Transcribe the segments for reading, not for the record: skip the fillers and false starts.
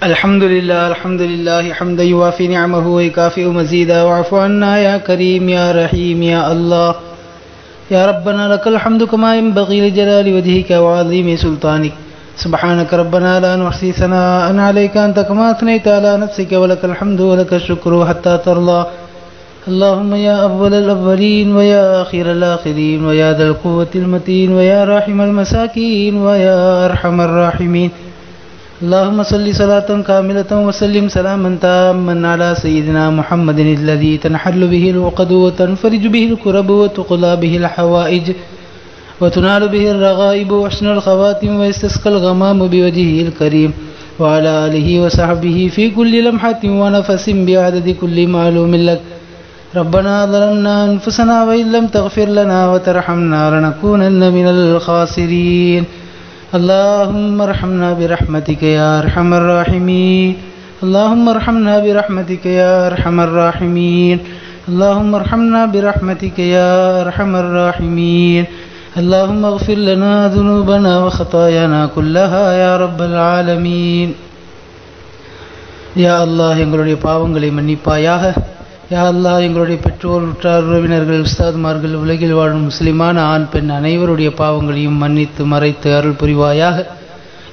الحمد لله حمدا يوافي نعمه ويكافئ مزيدا واعف عنا يا كريم يا رحيم يا الله يا ربنا لك الحمد كما ينبغي لجلال وجهك وعظيم سلطانك سبحانك ربنا لا نحصي ثناء عليك أنت كما أثنيت على نفسك ولك الحمد ولك الشكر حتى ترضى اللهم يا أول الأولين ويا آخر الآخرين ويا ذا القوة المتين ويا راحم المساكين ويا أرحم الراحمين اللهم صل صلاة كاملة وسلم سلاما تاما على سيدنا محمد الذي تنحل به العقد وتنفرج به الكرب وتقضى به الحوائج وتنال به الرغائب وحسن الخواتم ويستسقى الغمام بوجهه الكريم وعلى آله وصحبه في كل لمحة ونفس بعدد كل معلوم لك ربنا ظلمنا أنفسنا وإن لم تغفر لنا وترحمنا لنكونن من الخاسرين اللهم ارحمنا برحمتك يا أرحم الراحمين اللهم ارحمنا برحمتك يا أرحم الراحمين اللهم ارحمنا برحمتك يا أرحم الراحمين اللهم اغفر لنا ذنوبنا وخطايانا كلها يا رب العالمين يا الله எங்களுடைய பாவங்களை மன்னிப்பாயாக யா அல்லாஹ் எங்களுடைய பெற்றோர் உற்றார் உறவினர்கள் உஸ்தாத்மார்கள் உலகில் வாழும் முஸ்லிமான ஆண் பெண் அனைவருடைய பாவங்களையும் மன்னித்து மறைத்து அருள் புரிவாயாக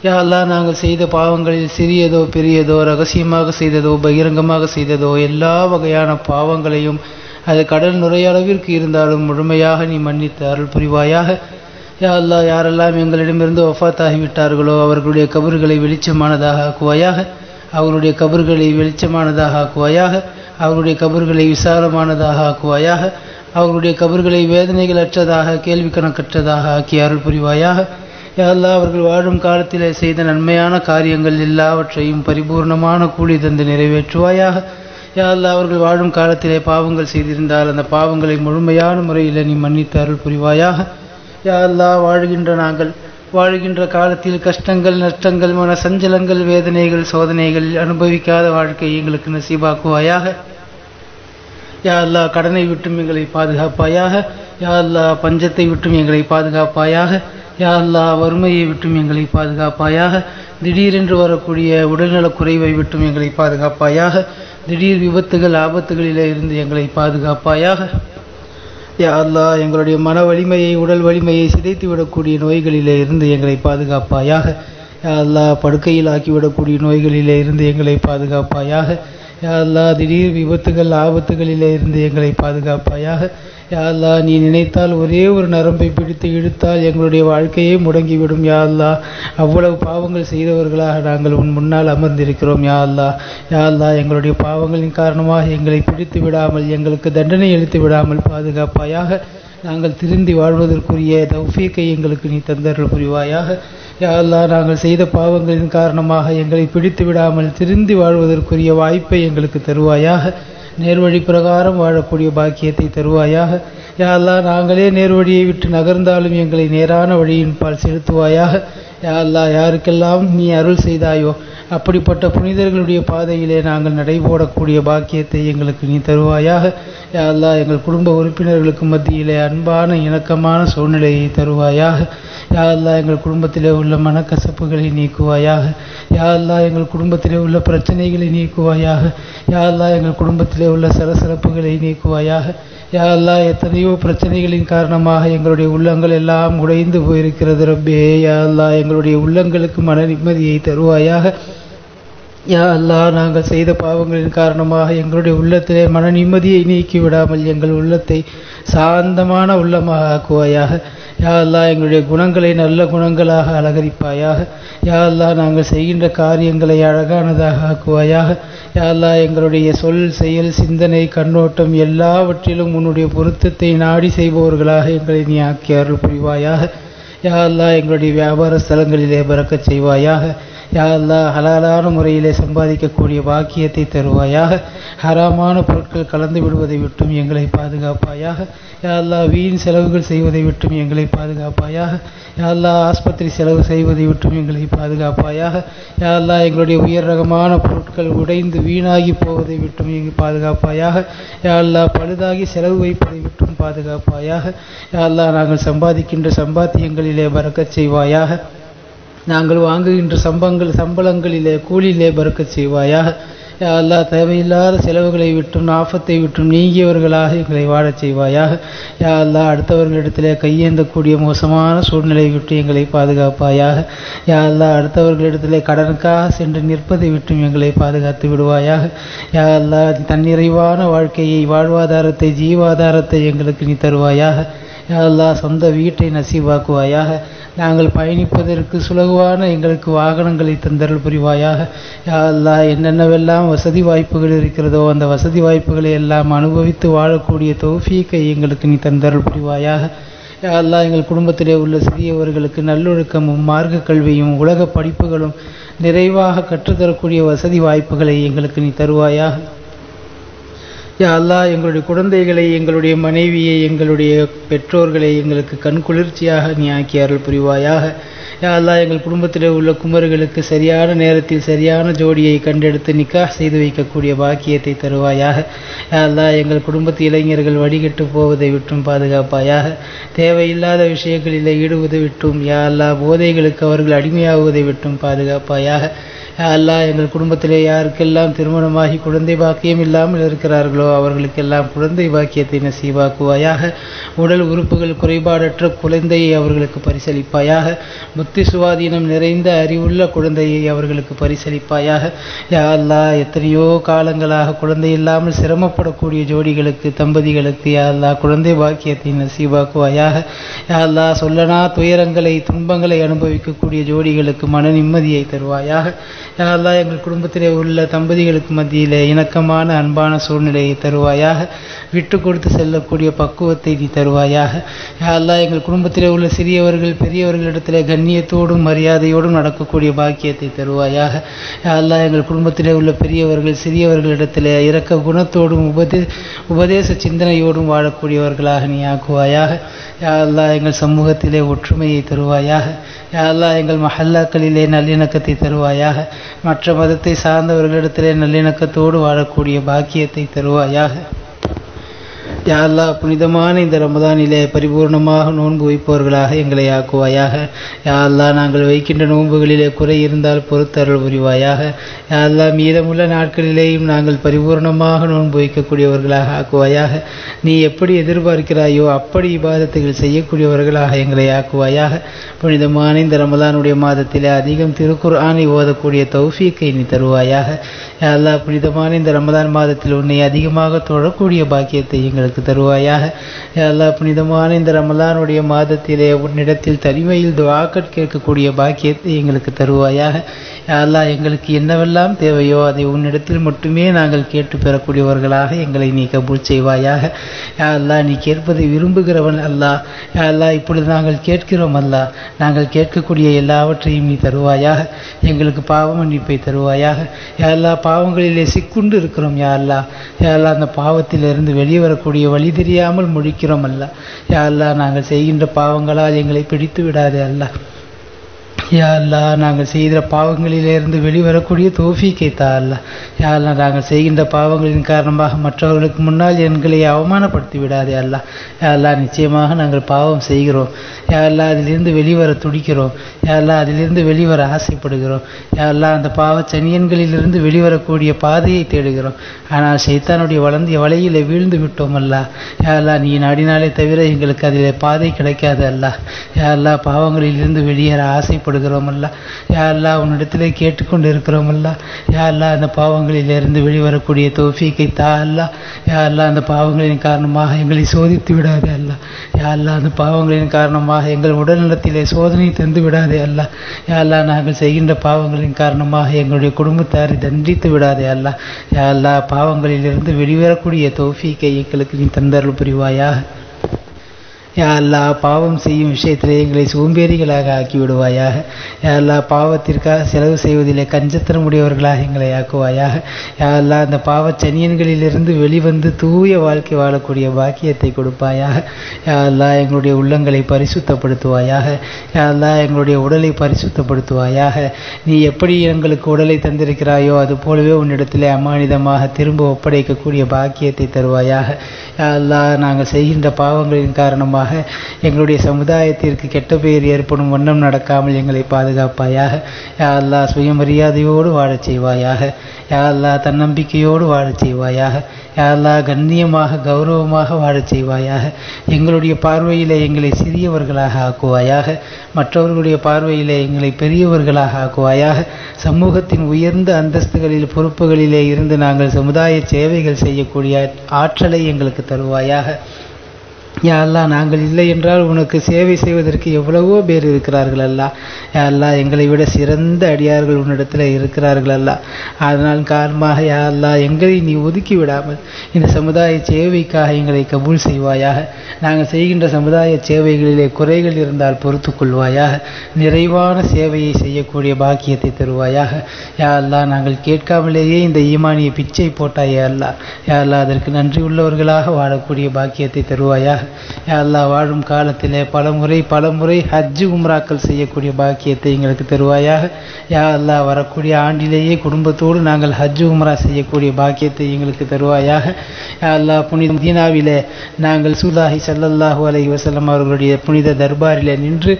யா அல்லாஹ் நாங்கள் செய்த பாவங்களில் சிறியதோ பெரியதோ ரகசியமாக செய்ததோ பகிரங்கமாக செய்ததோ எல்லா வகையான பாவங்களையும் அது கடல் நுரையளவிற்கு இருந்தாலும் முழுமையாக நீ மன்னித்து அருள் புரிவாயாக யா அல்லாஹ் யாரெல்லாம் எங்களிடமிருந்து வஃபாத்தாகிவிட்டார்களோ அவர்களுடைய கபர்களை வெளிச்சமானதாக ஆக்குவாயாக அவருடைய கபர்களை வெளிச்சமானதாக ஆக்குவாயாக அவருடைய கபர்களை விசாலமானதாக ஆக்குவாயாக அவருடைய கபர்களை வேதனைகள் அற்றதாக கேள்வி கணக்கற்றதாக ஆக்கி அருள் புரிவாயாக யா அல்லாஹ் அவர்கள் வாழும் காலத்தில் செய்த நன்மையான காரியங்கள் எல்லாவற்றையும் பரிபூர்ணமான கூலி தந்து நிறைவேற்றுவாயாக யா அல்லாஹ் அவர்கள் வாழும் காலத்திலே பாவங்கள் செய்திருந்தால் அந்த பாவங்களை முழுமையான முறையில் நீ மன்னித்து அருள் புரிவாயாக யா அல்லாஹ் வாழ்கின்ற காலத்தில் கஷ்டங்கள் நஷ்டங்கள் மன சஞ்சலங்கள் வேதனைகள் சோதனைகள் அனுபவிக்காத வாழ்க்கை எங்களுக்கு நசீபாக்குவாயாக யா அல்லாஹ் கடனை விட்டும் எங்களை பாதுகாப்பாயாக யா அல்லாஹ் பஞ்சத்தை விட்டும் எங்களை பாதுகாப்பாயாக யா அல்லாஹ் வறுமையை விட்டும் எங்களை பாதுகாப்பாயாக திடீரென்று வரக்கூடிய உடல்நலக் குறைவை விட்டும் எங்களை பாதுகாப்பாயாக திடீர் விபத்துகள் ஆபத்துகளிலே இருந்து எங்களை பாதுகாப்பாயாக யா அல்லாஹ் எங்களுடைய மன வலிமையை உடல் வலிமையை சிதைத்து விடக்கூடிய நோய்களிலே இருந்து எங்களை பாதுகாப்பாயாக யா அல்லாஹ் படுக்கையில் ஆக்கிவிடக்கூடிய நோய்களிலே இருந்து எங்களை பாதுகாப்பாயாக யா அல்லாஹ் திடீர் விபத்துகள் ஆபத்துகளிலே இருந்து எங்களை பாதுகாப்பாயாக யா அல்லாஹ் நீ நினைத்தால் ஒரே ஒரு நரம்பை பிடித்து இழுத்தால் எங்களுடைய வாழ்க்கையே முடங்கிவிடும் யா அல்லாஹ் அவ்வளவு பாவங்கள் செய்தவர்களாக நாங்கள் உன் முன்னால் அமர்ந்திருக்கிறோம் யா அல்லாஹ் எங்களுடைய பாவங்களின் காரணமாக எங்களை பிடித்து விடாமல் எங்களுக்கு தண்டனை அளித்து விடாமல் பாதுகாப்பாயாக நாங்கள் திருந்தி வாழ்வதற்குரிய தௌஃபீக்கை எங்களுக்கு நீ தந்தருள் புரிவாயாக யா அல்லாஹ் நாங்கள் செய்த பாவங்களின் காரணமாக எங்களை பிடித்து விடாமல் திருந்தி வாழ்வதற்குரிய வாய்ப்பை எங்களுக்கு தருவாயாக நேர்வழி பிரகாரம் வாழக்கூடிய பாக்கியத்தை தருவாயாக யா அல்லாஹ் நாங்களே நேர்வழியை விட்டு நகர்ந்தாலும் எங்களை நேரான வழியின் பால் செலுத்துவாயாக யா அல்லாஹ் யாருக்கெல்லாம் நீ அருள் செய்தாயோ அப்படிப்பட்ட புனிதர்களுடைய பாதையிலே நாங்கள் நடைபோடக்கூடிய பாக்கியத்தை எங்களுக்கு நீ தருவாயாக யா அல்லாஹ் எங்கள் குடும்ப உறுப்பினர்களுக்கு மத்தியிலே அன்பான இணக்கமான சூழ்நிலையை தருவாயாக யா அல்லாஹ் எங்கள் குடும்பத்திலே உள்ள மனக்கசப்புகளை நீக்குவாயாக யா அல்லாஹ் எங்கள் குடும்பத்திலே உள்ள பிரச்சனைகளை நீக்குவாயாக யா அல்லாஹ் எங்கள் குடும்பத்திலே உள்ள சலசலப்புகளை நீக்குவாயாக யா அல்லாஹ் எத்தனையோ பிரச்சனைகளின் காரணமாக எங்களுடைய உள்ளங்கள் எல்லாம் உடைந்து போயிருக்கிறது ரப்பே யா அல்லாஹ் எங்களுடைய உள்ளங்களுக்கு மன நிம்மதியை தருவாயாக யா அல்லாஹ் நாங்கள் செய்த பாவங்களின் காரணமாக எங்களுடைய உள்ளத்திலே மன நிம்மதியை நீக்கி விடாமல் எங்கள் உள்ளத்தை சாந்தமான உள்ளமாக ஆக்குவாயாக யா அல்லாஹ் எங்களுடைய குணங்களை நல்ல குணங்களாக அலங்கரிப்பாயாக யா அல்லாஹ் நாங்கள் செய்கின்ற காரியங்களை அழகானதாக ஆக்குவாயாக யா அல்லாஹ் எங்களுடைய சொல் செயல் சிந்தனை கண்ணோட்டம் எல்லாவற்றிலும் உன்னுடைய பொருத்தத்தை நாடி செய்பவர்களாக எங்களை நீ ஆக்கி அருள் புரிவாயாக யா அல்லாஹ் எங்களுடைய வியாபார ஸ்தலங்களிலே பறக்கச் செய்வாயாக யா அல்லாஹ் ஹலாலான முறையிலே சம்பாதிக்கக்கூடிய பாக்கியத்தை தருவாயாக ஹராமான பொருட்கள் கலந்து விடுவதை விட்டும் எங்களை பாதுகாப்பாயாக யா அல்லாஹ் வீண் செலவுகள் செய்வதை விட்டும் எங்களை பாதுகாப்பாயாக யா அல்லாஹ் ஆஸ்பத்திரி செலவு செய்வதை விட்டும் எங்களை பாதுகாப்பாயாக யா அல்லாஹ் எங்களுடைய உயர் ரகமான பொருட்கள் உடைந்து வீணாகி போவதை விட்டும் எங்களை பாதுகாப்பாயாக யா அல்லாஹ் பழுதாகி செலவு வைப்பதை விட்டும் பாதுகாப்பாயாக யா அல்லாஹ் நாங்கள் சம்பாதிக்கின்ற சம்பாத்தியங்களிலே பறக்கச் செய்வாயாக நாங்கள் வாங்குகின்ற சம்பளங்களிலே கூலியிலே பறக்கச் செய்வாயாக. யா அல்லாஹ் தேவையில்லாத செலவுகளை விட்டும் ஆபத்தை விட்டும் நீங்கியவர்களாக எங்களை வாழச் செய்வாயாக. யா அல்லாஹ் அடுத்தவர்களிடத்திலே கையேந்தக்கூடிய மோசமான சூழ்நிலை விட்டு எங்களை பாதுகாப்பாயாக. யா அல்லாஹ் அடுத்தவர்களிடத்திலே கடனுக்காக சென்று நிற்பதை விட்டும் எங்களை பாதுகாத்து விடுவாயாக. யா அல்லாஹ் தன்னிறைவான வாழ்க்கையை, வாழ்வாதாரத்தை, ஜீவாதாரத்தை எங்களுக்கு நீ தருவாயாக. யா அல்லாஹ் சொந்த வீட்டை நசீவாக்குவாயாக. நாங்கள் பயணிப்பதற்கு சுலகுவான எங்களுக்கு வாகனங்களை தந்தருள் புரிவாயாக. யா அல்லாஹ் என்னென்னவெல்லாம் வசதி வாய்ப்புகள் இருக்கிறதோ அந்த வசதி வாய்ப்புகளை எல்லாம் அனுபவித்து வாழக்கூடிய தௌஃபீக்கை எங்களுக்கு நீ தந்தருள் புரிவாயாக. யா அல்லாஹ் எங்கள் குடும்பத்திலே உள்ள சிறியவர்களுக்கு நல்லொழுக்கமும் மார்க்க கல்வியும் உலக படிப்புகளும் நிறைவாக கற்றுத்தரக்கூடிய வசதி வாய்ப்புகளை எங்களுக்கு நீ தருவாயாக. யா அல்லாஹ் எங்களுடைய குழந்தைகளை, எங்களுடைய மனைவியை, எங்களுடைய பெற்றோர்களை எங்களுக்கு கண் குளிர்ச்சியாக நீ ஆக்கி அருள் புரிவாயாக. யா அல்லாஹ் எங்கள் குடும்பத்தில் உள்ள குமர்களுக்கு சரியான நேரத்தில் சரியான ஜோடியை கண்டெடுத்து நிக்காஹ் செய்து வைக்கக்கூடிய பாக்கியத்தை தருவாயாக. யா அல்லாஹ் எங்கள் குடும்பத்து இளைஞர்கள் வடிகட்டு போவதை விட்டும் பாதுகாப்பாயாக. தேவையில்லாத விஷயங்களில் ஈடுவதை விட்டும், யா அல்லாஹ் போதைகளுக்கு அவர்கள் அடிமையாகுவதை விட்டும் பாதுகாப்பாயாக. அல்லாஹ் எங்கள் குடும்பத்திலே யாருக்கெல்லாம் திருமணமாகி குழந்தை பாக்கியம் இல்லாமல் இருக்கிறார்களோ அவர்களுக்கெல்லாம் குழந்தை பாக்கியத்தை நசீவாக்குவாயாக. உடல் உறுப்புகள் குறைபாடற்ற குழந்தையை அவர்களுக்கு பரிசளிப்பாயாக. புத்தி சுவாதீனம் நிறைந்த அறிவுள்ள குழந்தையை அவர்களுக்கு பரிசளிப்பாயாக. யா அல்லாஹ் எத்தனையோ காலங்களாக குழந்தை இல்லாமல் சிரமப்படக்கூடிய ஜோடிகளுக்கு, தம்பதிகளுக்கு யா அல்லாஹ் குழந்தை பாக்கியத்தை நசீவாக்குவாயாக. யா அல்லாஹ் சொல்லனா துயரங்களை, துன்பங்களை அனுபவிக்கக்கூடிய ஜோடிகளுக்கு மன நிம்மதியை தருவாயாக. யா அல்லாஹ் எங்கள் குடும்பத்திலே உள்ள தம்பதிகளுக்கு மத்தியிலே இணக்கமான அன்பான சூழ்நிலையை தருவாயாக. விட்டு கொடுத்து செல்லக்கூடிய பக்குவத்தை நீ தருவாயாக. யா அல்லாஹ் எங்கள் குடும்பத்திலே உள்ள சிறியவர்கள் பெரியவர்களிடத்திலே கண்ணியத்தோடும் மரியாதையோடும் நடக்கக்கூடிய பாக்கியத்தை தருவாயாக. யா அல்லாஹ் எங்கள் குடும்பத்திலே உள்ள பெரியவர்கள் சிறியவர்களிடத்திலே இரக்க குணத்தோடும் உபதேச சிந்தனையோடும் வாழக்கூடியவர்களாக நீ ஆக்குவாயாக. யா அல்லாஹ் எங்கள் சமூகத்திலே ஒற்றுமையை தருவாயாக. யா அல்லாஹ் எங்கள் மஹல்லாக்களிலே நல்லிணக்கத்தை தருவாயாக. மற்ற மதத்தை சார்ந்தவர்களிடத்திலே நல்லிணக்கத்தோடு வாழக்கூடிய பாக்கியத்தை தருவாயாக. யா அல்லாஹ் புனிதமான இந்த ரமதானிலே பரிபூர்ணமாக நோன்பு வைப்பவர்களாக எங்களை ஆக்குவாயாக. யா அல்லாஹ் நாங்கள் வைக்கின்ற நோன்புகளிலே குறை இருந்தால் பொறுத்தருள் புரிவாயாக. யா அல்லாஹ் மீதமுள்ள நாட்களிலேயும் நாங்கள் பரிபூர்ணமாக நோன்பு வைக்கக்கூடியவர்களாக ஆக்குவாயாக. நீ எப்படி எதிர்பார்க்கிறாயோ அப்படி இபாதத்துகள் செய்யக்கூடியவர்களாக எங்களை ஆக்குவாயாக. புனிதமான இந்த ரமதானுடைய மாதத்திலே அதிகம் திருக்குர்ஆனை ஓதக்கூடிய தௌஃபீக்கை நீ தருவாயாக. யா அல்லாஹ் புனிதமான இந்த ரமதான் மாதத்தில் உன்னை அதிகமாக தொழக்கூடிய பாக்கியத்தை எங்களுக்கு தருவாயாக. யா அல்லாஹ் புனிதமான இந்த ரமலானுடைய மாதத்திலே உன்னிடத்தில் தனிமையில் துஆக்கள் கேட்கக்கூடிய பாக்கியத்தை எங்களுக்கு தருவாயாக. யா அல்லாஹ் எங்களுக்கு என்னவெல்லாம் தேவையோ அதை உன்னிடத்தில் மட்டுமே நாங்கள் கேட்டு பெறக்கூடியவர்களாக எங்களை நீ கபூல் செய்வாயாக. யா அல்லாஹ் நீ கேட்பதை விரும்புகிறவன் அல்லாஹ். யா அல்லாஹ் இப்பொழுது நாங்கள் கேட்கிறோம் அல்லாஹ். நாங்கள் கேட்கக்கூடிய எல்லாவற்றையும் நீ தருவாயாக. எங்களுக்கு பாவ மன்னிப்பை தருவாயாக. யா அல்லாஹ் பாவங்களிலே சிக்குண்டு இருக்கிறோம் யா அல்லாஹ். யா அல்லாஹ் அந்த பாவத்திலிருந்து வெளியே வரக்கூடிய வழி தெரியாமல் முழிக்கிறோம் அல்லாஹ். யா அல்லாஹ் நாங்கள் செய்கின்ற பாவங்களால் எங்களை பிடித்து விடாதே அல்லாஹ். யா அல்லாஹ் நாங்கள் செய்கிற பாவங்களிலிருந்து வெளிவரக்கூடிய தௌஃபீக்கை தா அல்லாஹ். யா அல்லாஹ் நாங்கள் செய்கின்ற பாவங்களின் காரணமாக மற்றவர்களுக்கு முன்னால் எங்களை அவமானப்படுத்தி விடாதே அல்லாஹ். யா அல்லாஹ் நிச்சயமாக நாங்கள் பாவம் செய்கிறோம். யா அல்லாஹ் அதிலிருந்து வெளிவர துடிக்கிறோம். யா அல்லாஹ் அதிலிருந்து வெளிவர ஆசைப்படுகிறோம். யா அல்லாஹ் அந்த பாவ சனியன்களிலிருந்து வெளிவரக்கூடிய பாதையை தேடுகிறோம். ஆனால் ஷைத்தானுடைய வலையிலே வீழ்ந்து விட்டோம் அல்லாஹ். யா அல்லாஹ் நீ நாடினாலே தவிர எங்களுக்கு அதிலே பாதை கிடைக்காது அல்லாஹ். யா அல்லாஹ் பாவங்களிலிருந்து வெளியேற ஆசைப்படுகிறோம் அல்லாஹ். யா அல்லாஹ் உன்னிடத்திலே கேட்டுக்கொண்டு இருக்கிறோம் அல்லாஹ். யா அல்லாஹ் அந்த பாவங்களிலிருந்து வெளிவரக்கூடிய தௌஃபீக்கை தா அல்லாஹ். யா அல்லாஹ் அந்த பாவங்களின் காரணமாக எங்களை சோதித்து விடாதே அல்லாஹ். யா அல்லாஹ் அந்த பாவங்களின் காரணமாக எங்கள் உடல்நலத்திலே சோதனை தந்து விடாதே அல்லாஹ். யா அல்லாஹ் நாங்கள் செய்கின்ற பாவங்களின் காரணமாக எங்களுடைய குடும்பத்தாரை தண்டித்து விடாதே அல்லாஹ். யா அல்லாஹ் பாவங்களிலிருந்து வெளிவரக்கூடிய தௌஃபீக்கை எங்களுக்கு நீ தந்தருள் புரிவாயாக. யா அல்லாஹ் பாவம் செய்யும் விஷயத்திலே எங்களை சோம்பேறிகளாக ஆக்கி விடுவாயாக. யா அல்லாஹ் பாவத்திற்காக செலவு செய்வதிலே கஞ்சத்தனமுடையவர்களாக எங்களை ஆக்குவாயாக. யா அல்லாஹ் அந்த பாவச் சனியன்களிலிருந்து வெளிவந்து தூய வாழ்க்கை வாழக்கூடிய பாக்கியத்தை கொடுப்பாயாக. யா அல்லாஹ் எங்களுடைய உள்ளங்களை பரிசுத்தப்படுத்துவாயாக. யா அல்லாஹ் எங்களுடைய உடலை பரிசுத்தப்படுத்துவாயாக. நீ எப்படி எங்களுக்கு உடலை தந்திருக்கிறாயோ அது போலவே உன்னிடத்திலே அமானிதமாக திரும்ப ஒப்படைக்கக்கூடிய பாக்கியத்தை தருவாயாக. யா அல்லாஹ் நாங்கள் செய்கின்ற பாவங்களின் காரணமாக எங்களுடைய சமுதாயத்திற்கு கெட்ட பெயர் ஏற்படும் வண்ணம் நடக்காமல் எங்களை பாதுகாப்பாயாக. யா அல்லாஹ் சுயமரியாதையோடு வாழச் செய்வாயாக. யா அல்லாஹ் தன்னம்பிக்கையோடு வாழச் செய்வாயாக. யா அல்லாஹ் கண்ணியமாக கௌரவமாக வாழச் செய்வாயாக. எங்களுடைய பார்வையிலே எங்களை சிறியவர்களாக ஆக்குவாயாக. மற்றவர்களுடைய பார்வையிலே எங்களை பெரியவர்களாக ஆக்குவாயாக. சமூகத்தின் உயர்ந்த அந்தஸ்துகளில் பொறுப்புகளிலே இருந்து நாங்கள் சமுதாய சேவைகள் செய்யக்கூடிய ஆற்றலை எங்களுக்கு தருவாயாக. யா அல்லாஹ் நாங்கள் இல்லை என்றால் உனக்கு சேவை செய்வதற்கு எவ்வளவோ பேர் இருக்கிறார்கள் அல்லா. யா அல்லாஹ் எங்களை விட சிறந்த அடியார்கள் உன்னிடத்தில் இருக்கிறார்கள் அல்லா. அதனால் காரணமாக யா அல்லாஹ் எங்களை நீ ஒதுக்கி விடாமல் இந்த சமுதாய சேவைக்காக எங்களை கபூல் செய்வாயாக. நாங்கள் செய்கின்ற சமுதாய சேவைகளிலே குறைகள் இருந்தால் பொறுத்து கொள்வாயாக. நிறைவான சேவையை செய்யக்கூடிய பாக்கியத்தை தருவாயாக. யா அல்லாஹ் நாங்கள் கேட்காமலேயே இந்த ஈமானிய பிச்சை போட்டாய் யா அல்லாஹ். யா அல்லாஹ் அதற்கு நன்றி உள்ளவர்களாக வாழக்கூடிய பாக்கியத்தை தருவாயாக. யா அல்லாஹ் வாழும் காலத்திலே பல முறை ஹஜ்ஜு உம்ராக்கள் செய்யக்கூடிய பாக்கியத்தை எங்களுக்கு தருவாயாக. யா அல்லாஹ் வரக்கூடிய ஆண்டிலேயே குடும்பத்தோடு நாங்கள் ஹஜ்ஜு உம்ரா செய்யக்கூடிய பாக்கியத்தை எங்களுக்கு தருவாயாக. யா அல்லாஹ் புனித மதீனாவிலே நாங்கள் ரசூலுல்லாஹி ஸல்லல்லாஹு அலைஹி வஸல்லம் அவர்களுடைய புனித தர்பாரிலே நின்று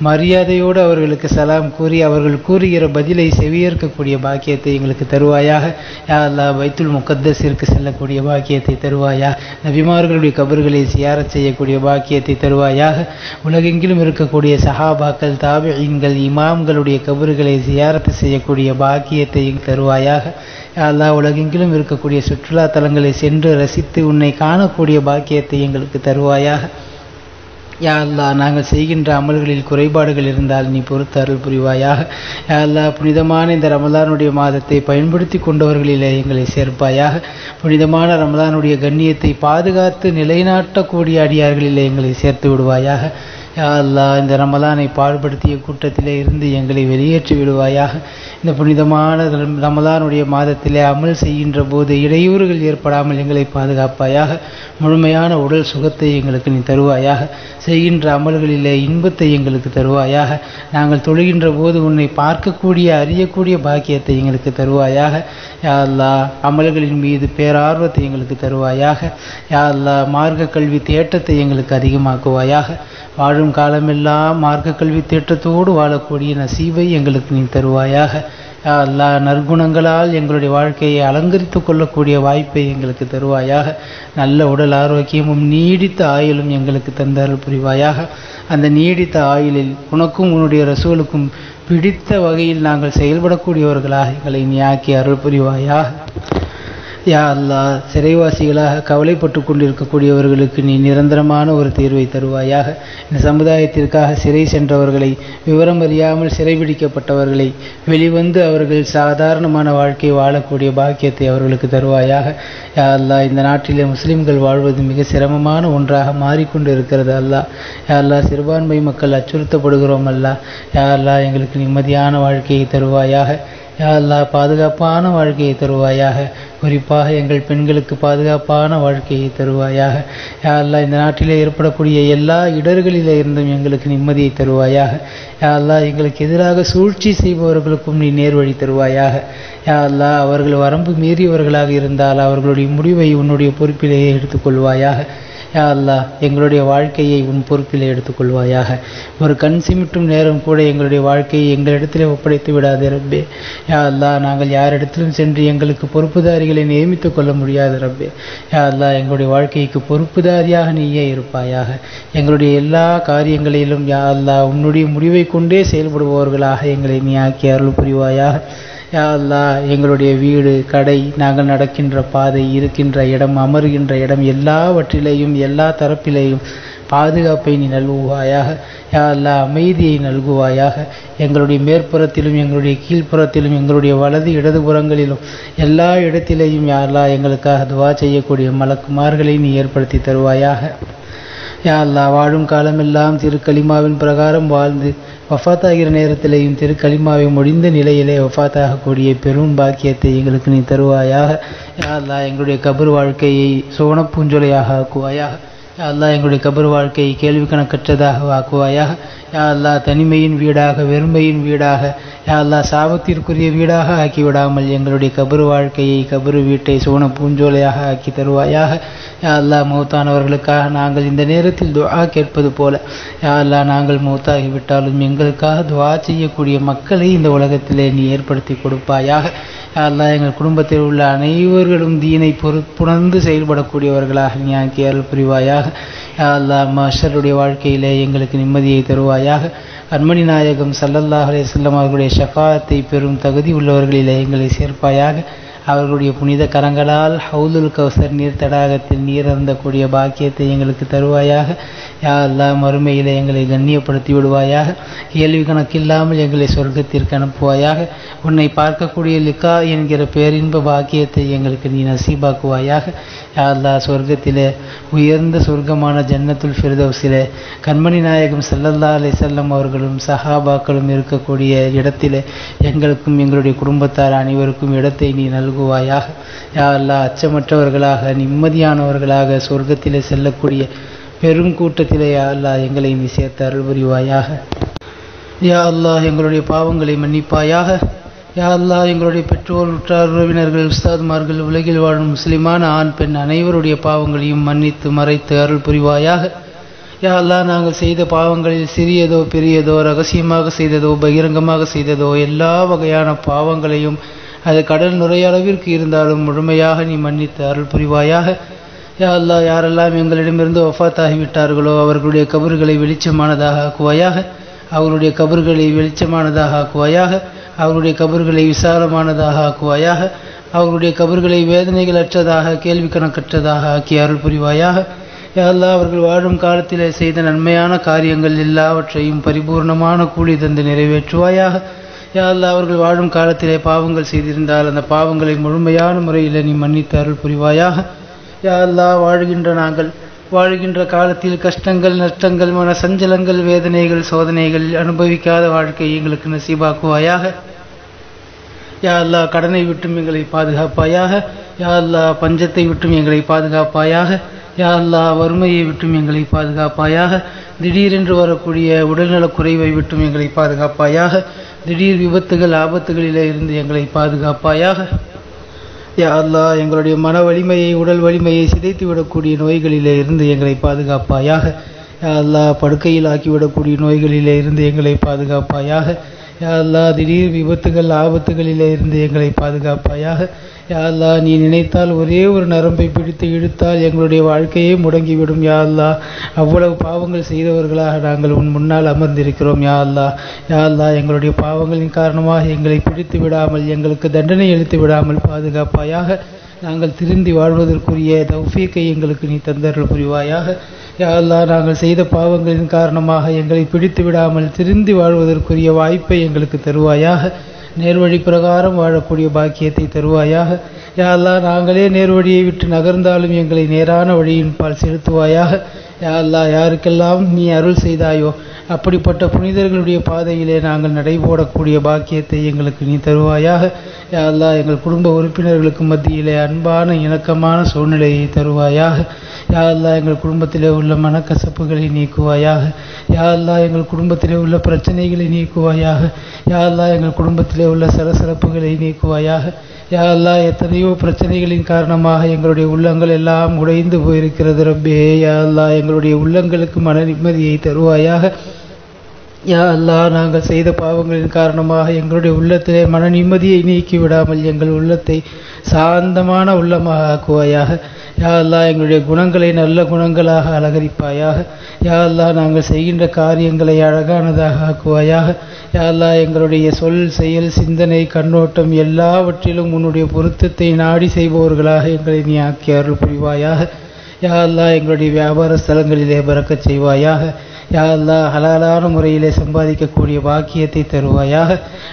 மரியாதையோடு அவர்களுக்கு சலாம் கூறி அவர்கள் கூறுகிற பதிலை செவியேற்கக்கூடிய பாக்கியத்தை எங்களுக்கு தருவாயாக. யா அல்லாஹ் பைத்துல் முகத்தஸிற்கு செல்லக்கூடிய பாக்கியத்தை தருவாயா. நபிமார்களுடைய கபர்களை சியாரத் செய்யக்கூடிய பாக்கியத்தை தருவாயாக. உலகெங்கிலும் இருக்கக்கூடிய சஹாபாக்கள் தாபிஈன்கள் இமாம்களுடைய கபர்களை சியாரத்து செய்யக்கூடிய பாக்கியத்தை தருவாயாக. யா அல்லாஹ் உலகெங்கிலும் இருக்கக்கூடிய சுற்றுலா தலங்களை சென்று ரசித்து உன்னை காணக்கூடிய பாக்கியத்தை எங்களுக்கு தருவாயாக. யா அல்லாஹ் நாங்கள் செய்கின்ற அமல்களில் குறைபாடுகள் இருந்தால் நீ பொறுத்து அருள் புரிவாயாக. யா அல்லாஹ் புனிதமான இந்த ரமலானுடைய மாதத்தை பயன்படுத்தி கொண்டவர்களிலே எங்களை சேர்ப்பாயாக. புனிதமான ரமலானுடைய கண்ணியத்தை பாதுகாத்து நிலைநாட்டக்கூடிய அடியார்களிலே எங்களை சேர்த்து விடுவாயாக. யா அல்லாஹ் இந்த ரமலானை பாடுபடுத்திய கூட்டத்திலே இருந்து எங்களை வெளியேற்றி விடுவாயாக. இந்த புனிதமான ரமலானுடைய மாதத்திலே அமல் செய்கின்ற போது இடையூறுகள் ஏற்படாமல் எங்களை பாதுகாப்பாயாக. முழுமையான உடல் சுகத்தை எங்களுக்கு நீ தருவாயாக. செய்கின்ற அமல்களிலே இன்பத்தை எங்களுக்கு தருவாயாக. நாங்கள் தொழுகின்ற போது உன்னை பார்க்கக்கூடிய அறியக்கூடிய பாக்கியத்தை எங்களுக்கு தருவாயாக. யா அல்லாஹ் அமல்களின் மீது பேரார்வத்தை எங்களுக்கு தருவாயாக. யா அல்லாஹ் மார்க்க கல்வி தேட்டத்தை எங்களுக்கு அதிகமாக்குவாயாக. வாழும் காலமெல்லாம் மார்க்க கல்வி தேட்டத்தோடு வாழக்கூடிய நசீபை எங்களுக்கு நீ தருவாயாக. யா அல்லாஹ் நற்குணங்களால் எங்களுடைய வாழ்க்கையை அலங்கரித்து கொள்ளக்கூடிய வாய்ப்பை எங்களுக்கு தருவாயாக. நல்ல உடல் ஆரோக்கியமும் நீடித்த ஆயுளும் எங்களுக்கு தந்த அருள் புரிவாயாக. அந்த நீடித்த ஆயுளில் உனக்கும் உன்னுடைய ரசூலுக்கும் பிடித்த வகையில் நாங்கள் செயல்படக்கூடியவர்களாக எங்களை நீ ஆக்கி அருள் புரிவாயாக. யா அல்லாஹ் சிறைவாசிகளாக கவலைப்பட்டு கொண்டிருக்கக்கூடியவர்களுக்கு நீ நிரந்தரமான ஒரு தீர்வை தருவாயாக. இந்த சமுதாயத்திற்காக சிறை சென்றவர்களை, விவரம் அறியாமல் சிறைபிடிக்கப்பட்டவர்களை வெளிவந்து அவர்கள் சாதாரணமான வாழ்க்கை வாழக்கூடிய பாக்கியத்தை அவர்களுக்கு தருவாயாக. யா அல்லாஹ் இந்த நாட்டிலே முஸ்லிம்கள் வாழ்வது மிக சிரமமான ஒன்றாக மாறிக்கொண்டு இருக்கிறது அல்லாஹ். யா அல்லாஹ் சிறுபான்மை மக்கள் அச்சுறுத்தப்படுகிறோம் அல்லாஹ். யா அல்லாஹ் எங்களுக்கு நிம்மதியான வாழ்க்கையை தருவாயாக. யா அல்லாஹ் பாதுகாப்பான வாழ்க்கையை தருவாயாக. குறிப்பாக எங்கள் பெண்களுக்கு பாதுகாப்பான வாழ்க்கையை தருவாயாக. யா அல்லாஹ் இந்த நாட்டிலே ஏற்படக்கூடிய எல்லா இடர்களிலே இருந்தும் எங்களுக்கு நிம்மதியை தருவாயாக. யா அல்லாஹ் எங்களுக்கு எதிராக சூழ்ச்சி செய்பவர்களுக்கும் நீ நேர்வழி தருவாயாக. யா அல்லாஹ் அவர்கள் வரம்பு மீறியவர்களாக இருந்தால் அவர்களுடைய முடிவை உன்னுடைய பொறுப்பிலேயே எடுத்துக்கொள்வாயாக. யா அல்லாஹ் எங்களுடைய வாழ்க்கையை உன் பொறுப்பிலே எடுத்துக்கொள்வாயாக. ஒரு கண் சிமிட்டும் நேரம் கூட எங்களுடைய வாழ்க்கையை எங்களிடத்திலே ஒப்படைத்து விடாதே ரப்பே. யா அல்லாஹ் நாங்கள் யாரிடத்திலும் சென்று எங்களுக்கு பொறுப்புதாரிகளை நியமித்து கொள்ள முடியாது ரப்பே. யா அல்லாஹ் எங்களுடைய வாழ்க்கைக்கு பொறுப்புதாரியாக நீயே இருப்பாயாக. எங்களுடைய எல்லா காரியங்களிலும் யா அல்லாஹ் உன்னுடைய முடிவை கொண்டே செயல்படுபவர்களாக எங்களை நீ ஆக்கி அருள் புரிவாயாக. யா அல்லாஹ் எங்களுடைய வீடு, கடை, நாங்கள் நடக்கின்ற பாதை, இருக்கின்ற இடம், அமர்கின்ற இடம் எல்லாவற்றிலேயும் எல்லா தரப்பிலேயும் பாதுகாப்பை நீ நல்குவாயாக. யா அல்லாஹ் அமைதியை நல்குவாயாக. எங்களுடைய மேற்புறத்திலும் எங்களுடைய கீழ்ப்புறத்திலும் எங்களுடைய வலது இடதுபுறங்களிலும் எல்லா இடத்திலேயும் யா அல்லாஹ் எங்களுக்காக துவா செய்யக்கூடிய மலக்குமார்களை நீ ஏற்படுத்தி தருவாயாக. யா அல்லாஹ் வாழும் காலமெல்லாம் திருக்கலிமாவின் பிரகாரம் வாழ்ந்து வஃபாத்தாகிற நேரத்திலேயும் திருக்கலிமாவை முடிந்த நிலையிலே வஃபாத்தாகக்கூடிய பெரும் பாக்கியத்தை எங்களுக்கு நீ தருவாயாக. யா அல்லாஹ் எங்களுடைய கபர் வாழ்க்கையை சுவனப்பூஞ்சொலையாக ஆக்குவாயாக. யா அல்லாஹ் எங்களுடைய கபர் வாழ்க்கையை கேள்வி கணக்கற்றதாக ஆக்குவாயாக. யா அல்லாஹ் தனிமையின் வீடாக, வெறுமையின் வீடாக, யா அல்லாஹ் சாபத்திற்குரிய வீடாக ஆக்கிவிடாமல் எங்களுடைய கபர் வாழ்க்கையை, கபர் வீட்டை சுவன பூஞ்சோலையாக ஆக்கி தருவாயாக. யா அல்லா மௌத்தானவர்களுக்காக நாங்கள் இந்த நேரத்தில் துஆ கேட்பது போல யா அல்லா நாங்கள் மௌத்தாகிவிட்டாலும் எங்களுக்காக துஆ செய்யக்கூடிய மக்களை இந்த உலகத்திலே நீ ஏற்படுத்தி கொடுப்பாயாக. யா அல்லா எங்கள் குடும்பத்தில் உள்ள அனைவர்களும் தீனை பொறுப்புணர்ந்து செயல்படக்கூடியவர்களாக நீ ஆக்கி அருள் புரிவாயாக. யா அல்லா மஹ்ஷருடைய வாழ்க்கையிலே எங்களுக்கு நிம்மதியை தருவாயாக. அன்மணி நாயகம் ஸல்லல்லாஹு அலைஹி வஸல்லம் அவர்களுடைய ஷஃபாஅத்தை பெறும் தகுதி உள்ளவர்களிலே எங்களை சேர்ப்பாயாக. அவர்களுடைய புனித கரங்களால் ஹவுலுல் கௌசர் நீர் தடாகத்தில் நீர் அருந்தக்கூடிய பாக்கியத்தை எங்களுக்கு தருவாயாக. யா அல்லா மறுமையிலே எங்களை கண்ணியப்படுத்தி விடுவாயாக. கேள்வி கணக்கில்லாமல் எங்களை சொர்க்கத்திற்கு அனுப்புவாயாக. உன்னை பார்க்கக்கூடிய லிகா என்கிற பேரின்ப பாக்கியத்தை எங்களுக்கு நீ நசீபாக்குவாயாக. யா அல்லா சொர்க்கத்திலே உயர்ந்த சொர்க்கமான ஜன்னத்துல் ஃபிர்தௌஸிலே கண்மணி நாயகம் ஸல்லல்லாஹு அலைஹி வஸல்லம் அவர்களும் சஹாபாக்களும் இருக்கக்கூடிய இடத்திலே எங்களுக்கும் எங்களுடைய குடும்பத்தார் அனைவருக்கும் இடத்தை நீ நல்குவாயாக. யா அல்லா அச்சமற்றவர்களாக நிம்மதியானவர்களாக சொர்க்கத்திலே செல்லக்கூடிய பெரும் கூட்டத்திலே யா அல்லா எங்களை நீ சேர்த்து அருள் புரிவாயாக. யா அல்லா எங்களுடைய பாவங்களை மன்னிப்பாயாக. யா அல்லா எங்களுடைய பெற்றோர் உற்றார் உறவினர்கள் உஸ்தாதுமார்கள் உலகில் வாழும் முஸ்லிமான ஆண் பெண் அனைவருடைய பாவங்களையும் மன்னித்து மறைத்து அருள் புரிவாயாக. யா அல்லா நாங்கள் செய்த பாவங்களில் சிறியதோ பெரியதோ ரகசியமாக செய்ததோ பகிரங்கமாக செய்ததோ எல்லா வகையான பாவங்களையும் அது கடல் நுரையளவிற்கு இருந்தாலும் முழுமையாக நீ மன்னித்து அருள் புரிவாயாக. யா அல்லா யாரெல்லாம் எங்களிடமிருந்து வஃபாத்தாகிவிட்டார்களோ அவர்களுடைய கபர்களை வெளிச்சமானதாக ஆக்குவாயாக. அவருடைய கபர்களை வெளிச்சமானதாக ஆக்குவாயாக. அவருடைய கபர்களை விசாலமானதாக ஆக்குவாயாக. அவருடைய கபர்களை வேதனைகள் அற்றதாக கேள்வி கணக்கற்றதாக ஆக்கி அருள் புரிவாயாக. யா அல்லா அவர்கள் வாழும் காலத்திலே செய்த நன்மையான காரியங்கள் எல்லாவற்றையும் பரிபூர்ணமான கூலி தந்து நிறைவேற்றுவாயாக. யா அல்லா அவர்கள் வாழும் காலத்திலே பாவங்கள் செய்திருந்தால் அந்த பாவங்களை முழுமையான முறையில் நீ மன்னித்து அருள் புரிவாயாக. யா அல்லா நாங்கள் வாழ்கின்ற காலத்தில் கஷ்டங்கள் நஷ்டங்கள் மன சஞ்சலங்கள் வேதனைகள் சோதனைகள் அனுபவிக்காத வாழ்க்கை எங்களுக்கு நசீபாக்குவாயாக. யா அல்லா கடனை விட்டும் எங்களை பாதுகாப்பாயாக. யா அல்லா பஞ்சத்தை விட்டும் எங்களை பாதுகாப்பாயாக. யா அல்லா வறுமையை விட்டும் எங்களை பாதுகாப்பாயாக. திடீரென்று வரக்கூடிய உடல்நலக் குறைவை விட்டும் எங்களை பாதுகாப்பாயாக. திடீர் விபத்துகள் ஆபத்துகளிலே இருந்து எங்களை பாதுகாப்பாயாக. யா அல்லா எங்களுடைய மன வலிமையை உடல் வலிமையை சிதைத்து விடக்கூடிய நோய்களிலே இருந்து எங்களை பாதுகாப்பாயாக. யா அல்லா படுக்கையில் ஆக்கிவிடக்கூடிய நோய்களிலே இருந்து எங்களை பாதுகாப்பாயாக. யா அல்லா திடீர் விபத்துகள் ஆபத்துகளிலே இருந்து எங்களை பாதுகாப்பாயாக. யா அல்லா நீ நினைத்தால் ஒரே ஒரு நரம்பை பிடித்து இழுத்தால் எங்களுடைய வாழ்க்கையே முடங்கிவிடும். யா அல்லா அவ்வளவு பாவங்கள் செய்தவர்களாக நாங்கள் உன் முன்னால் அமர்ந்திருக்கிறோம். யா அல்லா யா அல்லா எங்களுடைய பாவங்களின் காரணமாக எங்களை பிடித்து விடாமல் எங்களுக்கு தண்டனை அளித்து விடாமல் பாதுகாப்பாயாக. நாங்கள் திருந்தி வாழ்வதற்குரிய தௌஃபீக்கை எங்களுக்கு நீ தந்தருள் புரிவாயாக. யா அல்லா நாங்கள் செய்த பாவங்களின் காரணமாக எங்களை பிடித்து விடாமல் திருந்தி வாழ்வதற்குரிய வாய்ப்பை எங்களுக்கு தருவாயாக. நேர்வழி பிரகாரம் வாழக்கூடிய பாக்கியத்தை தருவாயாக. யா அல்லா நாங்களே நேர்வழியை விட்டு நகர்ந்தாலும் எங்களை நேரான வழியின் பால் செலுத்துவாயாக. யா அல்லா யாருக்கெல்லாம் நீ அருள் செய்தாயோ அப்படிப்பட்ட புனிதர்களுடைய பாதையிலே நாங்கள் நடைபோடக்கூடிய பாக்கியத்தை எங்களுக்கு நீ தருவாயாக. யா அல்லா எங்கள் குடும்ப உறுப்பினர்களுக்கு மத்தியிலே அன்பான இணக்கமான சூழ்நிலையை தருவாயாக. யா அல்லா எங்கள் குடும்பத்திலே உள்ள மனக்கசப்புகளை நீக்குவாயாக. யா அல்லா எங்கள் குடும்பத்திலே உள்ள பிரச்சனைகளை நீக்குவாயாக. யா அல்லா எங்கள் குடும்பத்திலே உள்ள சலசலப்புகளை நீக்குவாயாக. யா அல்லா எத்தனையோ பிரச்சனைகளின் காரணமாக எங்களுடைய உள்ளங்கள் எல்லாம் உடைந்து போயிருக்கிறது ரப்பே. யா அல்லா எங்களுடைய உள்ளங்களுக்கு மன நிம்மதியை தருவாயாக. யா அல்லா நாங்கள் செய்த பாவங்களின் காரணமாக எங்களுடைய உள்ளத்திலே மன நிம்மதியை நீக்கி விடாமல் எங்கள் உள்ளத்தை சாந்தமான உள்ளமாக ஆக்குவாயாக. யா அல்லா எங்களுடைய குணங்களை நல்ல குணங்களாக அலங்கரிப்பாயாக. யா அல்லா நாங்கள் செய்கின்ற காரியங்களை அழகானதாக ஆக்குவாயாக. யா அல்லா எங்களுடைய சொல் செயல் சிந்தனை கண்ணோட்டம் எல்லாவற்றிலும் உன்னுடைய பொருத்தத்தை நாடி செய்பவர்களாக எங்களை நீ ஆக்கி அருள் புரிவாயாக. யா அல்லா எங்களுடைய வியாபார ஸ்தலங்களிலே பறக்கச் செய்வாயாக. யா அல்லா ஹலாலான முறையிலே சம்பாதிக்கக்கூடிய பாக்கியத்தை தருவாயாக.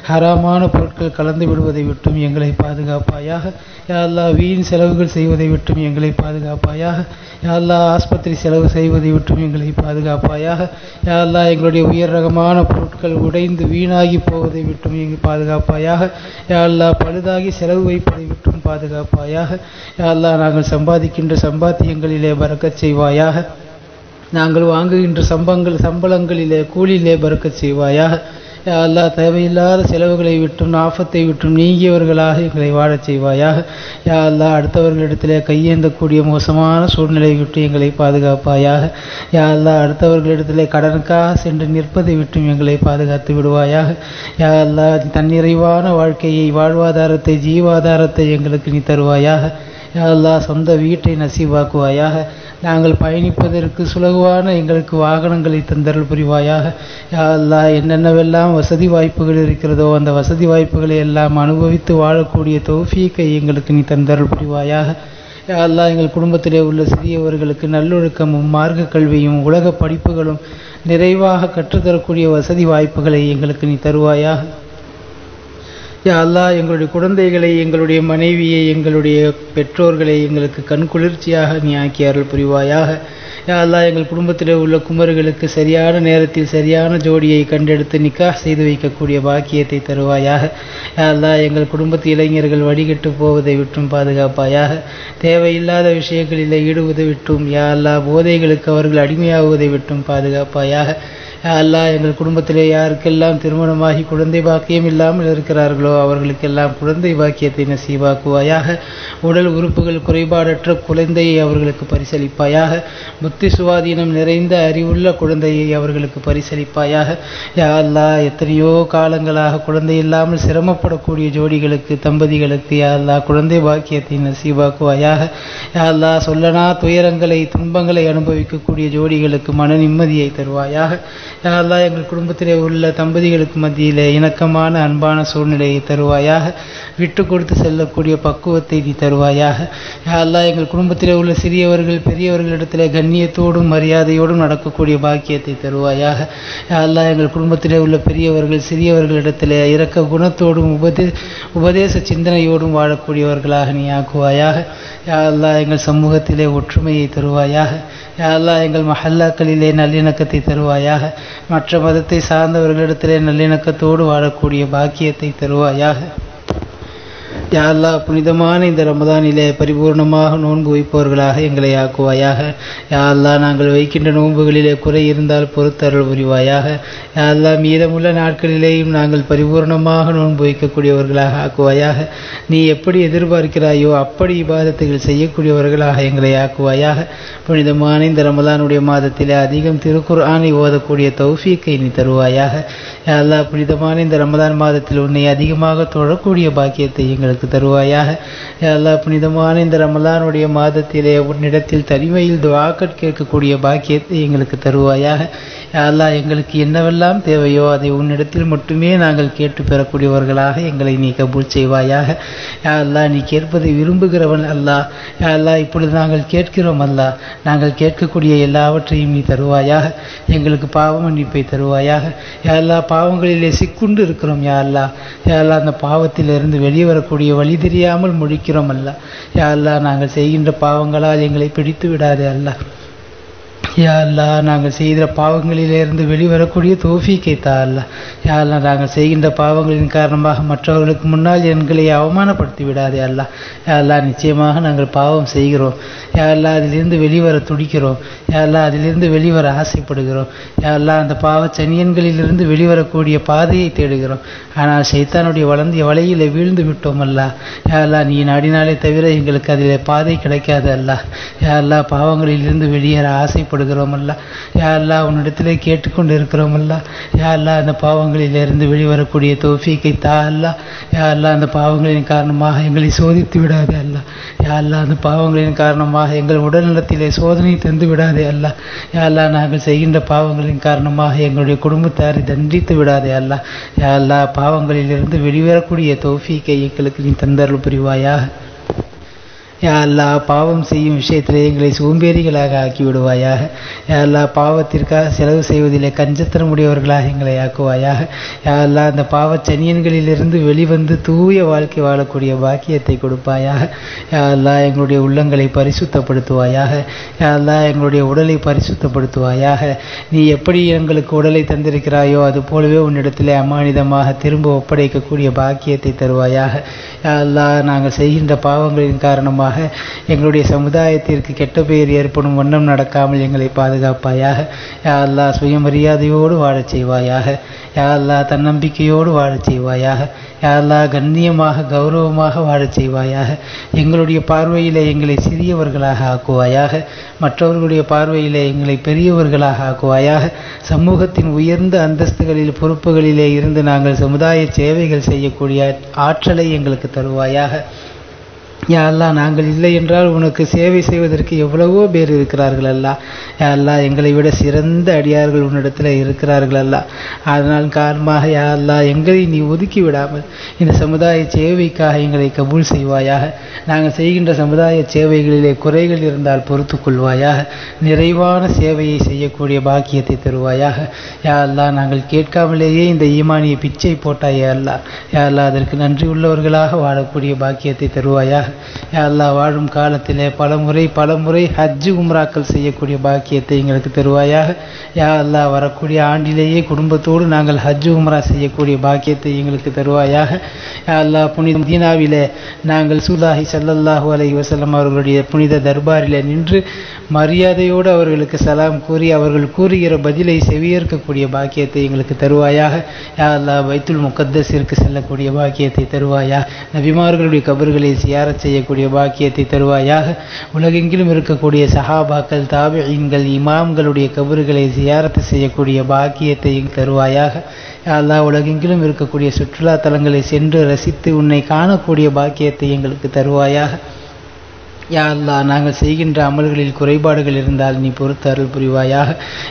ஹராமான பொருட்கள் கலந்து விடுவதை விட்டும் எங்களை பாதுகாப்பாயாக. யா அல்லா வீண் செலவுகள் செய்வதை விட்டும் எங்களை பாதுகாப்பாயாக. யா அல்லா ஆஸ்பத்திரி செலவு செய்வதை விட்டும் எங்களை பாதுகாப்பாயாக. யா அல்லா எங்களுடைய உயர் ரகமான பொருட்கள் உடைந்து வீணாகி போவதை விட்டும் எங்கள் பாதுகாப்பாயாக. யா அல்லா பழுதாகி செலவு வைப்பதை விட்டும் பாதுகாப்பாயாக. யா அல்லா நாங்கள் சம்பாதிக்கின்ற சம்பாத்தியங்களிலே பறக்கச் செய்வாயாக. நாங்கள் வாங்குகின்ற சம்பளங்களிலே கூலியிலே பறக்கச் செய்வாயாக. யா அல்லாஹ் தேவையில்லாத செலவுகளை விட்டும் ஆபத்தை விட்டும் நீங்கியவர்களாக எங்களை வாழச் செய்வாயாக. யா அல்லாஹ் அடுத்தவர்களிடத்திலே கையேந்தக்கூடிய மோசமான சூழ்நிலை விட்டு எங்களை பாதுகாப்பாயாக. யா அல்லாஹ் அடுத்தவர்களிடத்திலே கடனுக்காக சென்று நிற்பதை விட்டும் எங்களை பாதுகாத்து விடுவாயாக. யா அல்லாஹ் தன்னிறைவான வாழ்க்கையை, வாழ்வாதாரத்தை, ஜீவாதாரத்தை எங்களுக்கு நீ தருவாயாக. யா அல்லாஹ் சொந்த வீட்டை நசீவாக்குவாயாக. நாங்கள் பயணிப்பதற்கு சுலகுவான எங்களுக்கு வாகனங்களை தந்தருள் புரிவாயாக. யா அல்லாஹ் என்னென்னவெல்லாம் வசதி வாய்ப்புகள் இருக்கிறதோ அந்த வசதி வாய்ப்புகளை எல்லாம் அனுபவித்து வாழக்கூடிய தௌஃபீக்கை எங்களுக்கு நீ தந்தருள் புரிவாயாக. யா அல்லாஹ் எங்கள் குடும்பத்திலே உள்ள சிறியவர்களுக்கு நல்லொழுக்கமும் மார்க்க கல்வியும் உலக படிப்புகளும் நிறைவாக கற்றுத்தரக்கூடிய வசதி வாய்ப்புகளை எங்களுக்கு நீ தருவாயாக. யா அல்லாஹ் எங்களுடைய குழந்தைகளை, எங்களுடைய மனைவியை, எங்களுடைய பெற்றோர்களை எங்களுக்கு கண்குளிர்ச்சியாக நீ ஆக்கி அருள் புரிவாயாக. யா அல்லாஹ் எங்கள் குடும்பத்தில் உள்ள குமர்களுக்கு சரியான நேரத்தில் சரியான ஜோடியை கண்டெடுத்து நிக்காஹ் செய்து வைக்கக்கூடிய பாக்கியத்தை தருவாயாக. யா அல்லாஹ் எங்கள் குடும்பத்து இளைஞர்கள் வடிகட்டு போவதை விட்டும் பாதுகாப்பாயாக. தேவையில்லாத விஷயங்களில் ஈடுவதை விட்டும், யா அல்லாஹ் போதைகளுக்கு அவர்கள் அடிமையாகுவதை விட்டும் பாதுகாப்பாயாக. யா அல்லாஹ் எங்கள் குடும்பத்திலே யாருக்கெல்லாம் திருமணமாகி குழந்தை பாக்கியம் இல்லாமல் இருக்கிறார்களோ அவர்களுக்கெல்லாம் குழந்தை பாக்கியத்தை நசீவாக்குவாயாக. உடல் உறுப்புகள் குறைபாடற்ற குழந்தையை அவர்களுக்கு பரிசளிப்பாயாக. புத்தி சுவாதீனம் நிறைந்த அறிவுள்ள குழந்தையை அவர்களுக்கு பரிசளிப்பாயாக. யா அல்லாஹ் எத்தனையோ காலங்களாக குழந்தை இல்லாமல் சிரமப்படக்கூடிய ஜோடிகளுக்கு, தம்பதிகளுக்கு யா அல்லாஹ் குழந்தை பாக்கியத்தை நசீவாக்குவாயாக. யா அல்லாஹ் சொல்லனா துயரங்களை, துன்பங்களை அனுபவிக்கக்கூடிய ஜோடிகளுக்கு மன நிம்மதியை தருவாயாக. யா அல்லாஹ் எங்கள் குடும்பத்திலே உள்ள தம்பதிகளுக்கு மத்தியிலே இணக்கமான அன்பான சூழ்நிலையை தருவாயாக. விட்டு கொடுத்து செல்லக்கூடிய பக்குவத்தை நீ தருவாயாக. யா அல்லாஹ் எங்கள் குடும்பத்திலே உள்ள சிறியவர்கள் பெரியவர்களிடத்திலே கண்ணியத்தோடும் மரியாதையோடும் நடக்கக்கூடிய பாக்கியத்தை தருவாயாக. யா அல்லாஹ் எங்கள் குடும்பத்திலே உள்ள பெரியவர்கள் சிறியவர்களிடத்திலே இரக்க குணத்தோடும் உபதேச சிந்தனையோடும் வாழக்கூடியவர்களாக நீ ஆக்குவாயாக. யா அல்லாஹ் எங்கள் சமூகத்திலே ஒற்றுமையை தருவாயாக. யா அல்லாஹ் எங்கள் மஹல்லாக்களிலே நல்லிணக்கத்தை தருவாயாக. மற்ற மதத்தை சார்ந்தவர்களிடத்திலே நல்லிணக்கத்தோடு வாழக்கூடிய பாக்கியத்தை தருவாயாக. யா அல்லாஹ் புனிதமான இந்த ரமதானிலே பரிபூர்ணமாக நோன்பு வைப்பவர்களாக எங்களை ஆக்குவாயாக. யா அல்லாஹ் நாங்கள் வைக்கின்ற நோன்புகளிலே குறை இருந்தால் பொறுத்தருள் புரிவாயாக. யா அல்லாஹ் மீதமுள்ள நாட்களிலேயும் நாங்கள் பரிபூர்ணமாக நோன்பு வைக்கக்கூடியவர்களாக ஆக்குவாயாக. நீ எப்படி எதிர்பார்க்கிறாயோ அப்படி இபாதத்துகள் செய்யக்கூடியவர்களாக எங்களை ஆக்குவாயாக. புனிதமான இந்த ரமதானுடைய மாதத்திலே அதிகம் திருக்குர்ஆனை ஓதக்கூடிய தௌஃபீக்கை நீ தருவாயாக. யா அல்லாஹ் புனிதமான இந்த ரமதான் மாதத்தில் உன்னை அதிகமாக தொழக்கூடிய பாக்கியத்தை எங்களுக்கு தருவாயாக. யா அல்லாஹ் புனிதமான இந்த ரமலானுடைய மாதத்திலே உன்னிடத்தில் தனிமையில் துஆக்கள் கேட்கக்கூடிய பாக்கியத்தை எங்களுக்கு தருவாயாக. யா அல்லாஹ் எங்களுக்கு என்னவெல்லாம் தேவையோ அதை உன்னிடத்தில் மட்டுமே நாங்கள் கேட்டு பெறக்கூடியவர்களாக எங்களை நீ கபூல் செய்வாயாக. யா அல்லாஹ் நீ கேட்பதை விரும்புகிறவன் அல்லாஹ். யா அல்லாஹ் இப்பொழுது நாங்கள் கேட்கிறோம் அல்லாஹ். நாங்கள் கேட்கக்கூடிய எல்லாவற்றையும் நீ தருவாயாக. எங்களுக்கு பாவ மன்னிப்பை தருவாயாக. யா அல்லாஹ் பாவங்களிலே சிக்குண்டு இருக்கிறோம் யா அல்லாஹ். யா அல்லாஹ் அந்த பாவத்திலிருந்து வெளியே வரக்கூடிய வழி தெரியாமல் முழிக்கிறோம் அல்லாஹ். யா அல்லாஹ் நாங்கள் செய்கின்ற பாவங்களால் எங்களை பிடித்து விடாதே அல்லாஹ். யா அல்லாஹ் நாங்கள் செய்கிற பாவங்களிலிருந்து வெளிவரக்கூடிய தௌஃபீக்கை தா அல்லாஹ். யா அல்லாஹ் நாங்கள் செய்கின்ற பாவங்களின் காரணமாக மற்றவர்களுக்கு முன்னால் எங்களை அவமானப்படுத்தி விடாதே அல்லாஹ். யா அல்லாஹ் நிச்சயமாக நாங்கள் பாவம் செய்கிறோம். யா அல்லாஹ் அதிலிருந்து வெளிவர துடிக்கிறோம். யா அல்லாஹ் அதிலிருந்து வெளிவர ஆசைப்படுகிறோம். யா அல்லாஹ் அந்த பாவ சனியன்களிலிருந்து வெளிவரக்கூடிய பாதையை தேடுகிறோம். ஆனால் ஷைத்தானுடைய வலையிலே வீழ்ந்து விட்டோம் அல்லாஹ். யா அல்லாஹ் நீ நாடினாலே தவிர எங்களுக்கு அதிலே பாதை கிடைக்காது அல்லாஹ். யா அல்லாஹ் பாவங்களிலிருந்து வெளியேற ஆசைப்படுகிறோம் அல்லா. யா அல்லாஹ் உன்னிடத்திலே கேட்டுக்கொண்டு இருக்கிறோம் அல்லா. யா அல்லாஹ் அந்த பாவங்களிலிருந்து வெளிவரக்கூடிய தௌஃபீக்கை தா அல்லாஹ். யா அல்லாஹ் அந்த பாவங்களின் காரணமாக எங்களை சோதித்து விடாதே அல்லாஹ். யா அல்லாஹ் அந்த பாவங்களின் காரணமாக எங்கள் உடல்நலத்திலே சோதனை தந்து விடாதே அல்லாஹ். யா அல்லாஹ் நாங்கள் செய்கின்ற பாவங்களின் காரணமாக எங்களுடைய குடும்பத்தாரை தண்டித்து விடாதே அல்லாஹ். யா அல்லாஹ் பாவங்களிலிருந்து வெளிவரக்கூடிய தௌஃபீக்கை எங்களுக்கு நீ தந்தருள் புரிவாயாக. யா அல்லாஹ் பாவம் செய்யும் விஷயத்திலே எங்களை சோம்பேறிகளாக ஆக்கி விடுவாயாக. யா அல்லாஹ் பாவத்திற்காக செலவு செய்வதிலே கஞ்சத்தனமுடையவர்களாக எங்களை ஆக்குவாயாக. யா அல்லாஹ் அந்த பாவச் சனியன்களிலிருந்து வெளிவந்து தூய வாழ்க்கை வாழக்கூடிய பாக்கியத்தை கொடுப்பாயாக. யா அல்லாஹ் எங்களுடைய உள்ளங்களை பரிசுத்தப்படுத்துவாயாக. யா அல்லாஹ் எங்களுடைய உடலை பரிசுத்தப்படுத்துவாயாக. நீ எப்படி எங்களுக்கு உடலை தந்திருக்கிறாயோ அது போலவே உன்னிடத்திலே அமானிதமாக திரும்ப ஒப்படைக்கக்கூடிய பாக்கியத்தை தருவாயாக. யா அல்லாஹ் நாங்கள் செய்கின்ற பாவங்களின் காரணமாக காரணமாக எங்களுடைய சமுதாயத்திற்கு கெட்ட பெயர் ஏற்படும் வண்ணம் நடக்காமல் எங்களை பாதுகாப்பாயாக. யா அல்லாஹ் சுயமரியாதையோடு வாழச் செய்வாயாக. யா அல்லாஹ் தன்னம்பிக்கையோடு வாழச் செய்வாயாக. யா அல்லாஹ் கண்ணியமாக கௌரவமாக வாழச் செய்வாயாக. எங்களுடைய பார்வையிலே எங்களை சிறியவர்களாக ஆக்குவாயாக. மற்றவர்களுடைய பார்வையிலே எங்களை பெரியவர்களாக ஆக்குவாயாக. சமூகத்தின் உயர்ந்த அந்தஸ்துகளில் பொறுப்புகளிலே இருந்து நாங்கள் சமுதாய சேவைகள் செய்யக்கூடிய ஆற்றலை எங்களுக்கு தருவாயாக. யா அல்லாஹ் நாங்கள் இல்லை என்றால் உனக்கு சேவை செய்வதற்கு எவ்வளவோ பேர் இருக்கிறார்கள் அல்லா. யா அல்லாஹ் எங்களை விட சிறந்த அடியார்கள் உன்னிடத்தில் இருக்கிறார்கள் அல்லா. அதனால் காரணமாக யா அல்லாஹ் எங்களை நீ ஒதுக்கி விடாமல் இந்த சமுதாய சேவைக்காக எங்களை கபூல் செய்வாயாக. நாங்கள் செய்கின்ற சமுதாய சேவைகளிலே குறைகள் இருந்தால் பொறுத்து கொள்வாயாக. நிறைவான சேவையை செய்யக்கூடிய பாக்கியத்தை தருவாயாக. யா அல்லாஹ் நாங்கள் கேட்காமலேயே இந்த ஈமானிய பிச்சை போட்டாயே அல்லா. யா அல்லாஹ் அதற்கு நன்றி உள்ளவர்களாக வாழக்கூடிய பாக்கியத்தை தருவாயாக. யா அல்லாஹ் வாழும் காலத்திலே பல முறை ஹஜ்ஜு உம்ராக்கள் செய்யக்கூடிய பாக்கியத்தை எங்களுக்கு தருவாயாக. யா அல்லாஹ் வரக்கூடிய ஆண்டிலேயே குடும்பத்தோடு நாங்கள் ஹஜ்ஜு உம்ரா செய்யக்கூடிய பாக்கியத்தை எங்களுக்கு தருவாயாக. யா அல்லாஹ் புனித மதீனாவிலே நாங்கள் ரசூலுல்லாஹி ஸல்லல்லாஹு அலைஹி வஸல்லம் அவர்களுடைய புனித தர்பாரிலே நின்று மரியாதையோடு அவர்களுக்கு சலாம் கூறி அவர்கள் கூறுகிற பதிலை செவியேற்கக்கூடிய பாக்கியத்தை எங்களுக்கு தருவாயாக. யா அல்லாஹ் பைத்துல் முகத்தஸிற்கு செல்லக்கூடிய பாக்கியத்தை தருவாயாக. நபிமார்களுடைய கபர்களை சியாரத் செய்யக்கூடிய பாக்கியத்தை தருவாயாக. உலகெங்கிலும் இருக்கக்கூடிய சஹாபாக்கள் தாபிஈன்கள் இமாம்களுடைய கபர்களை சியாரத்து செய்யக்கூடிய பாக்கியத்தை தருவாயாக. யா அல்லாஹ் உலகெங்கிலும் இருக்கக்கூடிய சுற்றுலா தலங்களை சென்று ரசித்து உன்னை காணக்கூடிய பாக்கியத்தை எங்களுக்கு தருவாயாக. யா அல்லாஹ் நாங்கள் செய்கின்ற அமல்களில் குறைபாடுகள் இருந்தால் நீ பொறுத்து அருள் புரிவாயாக.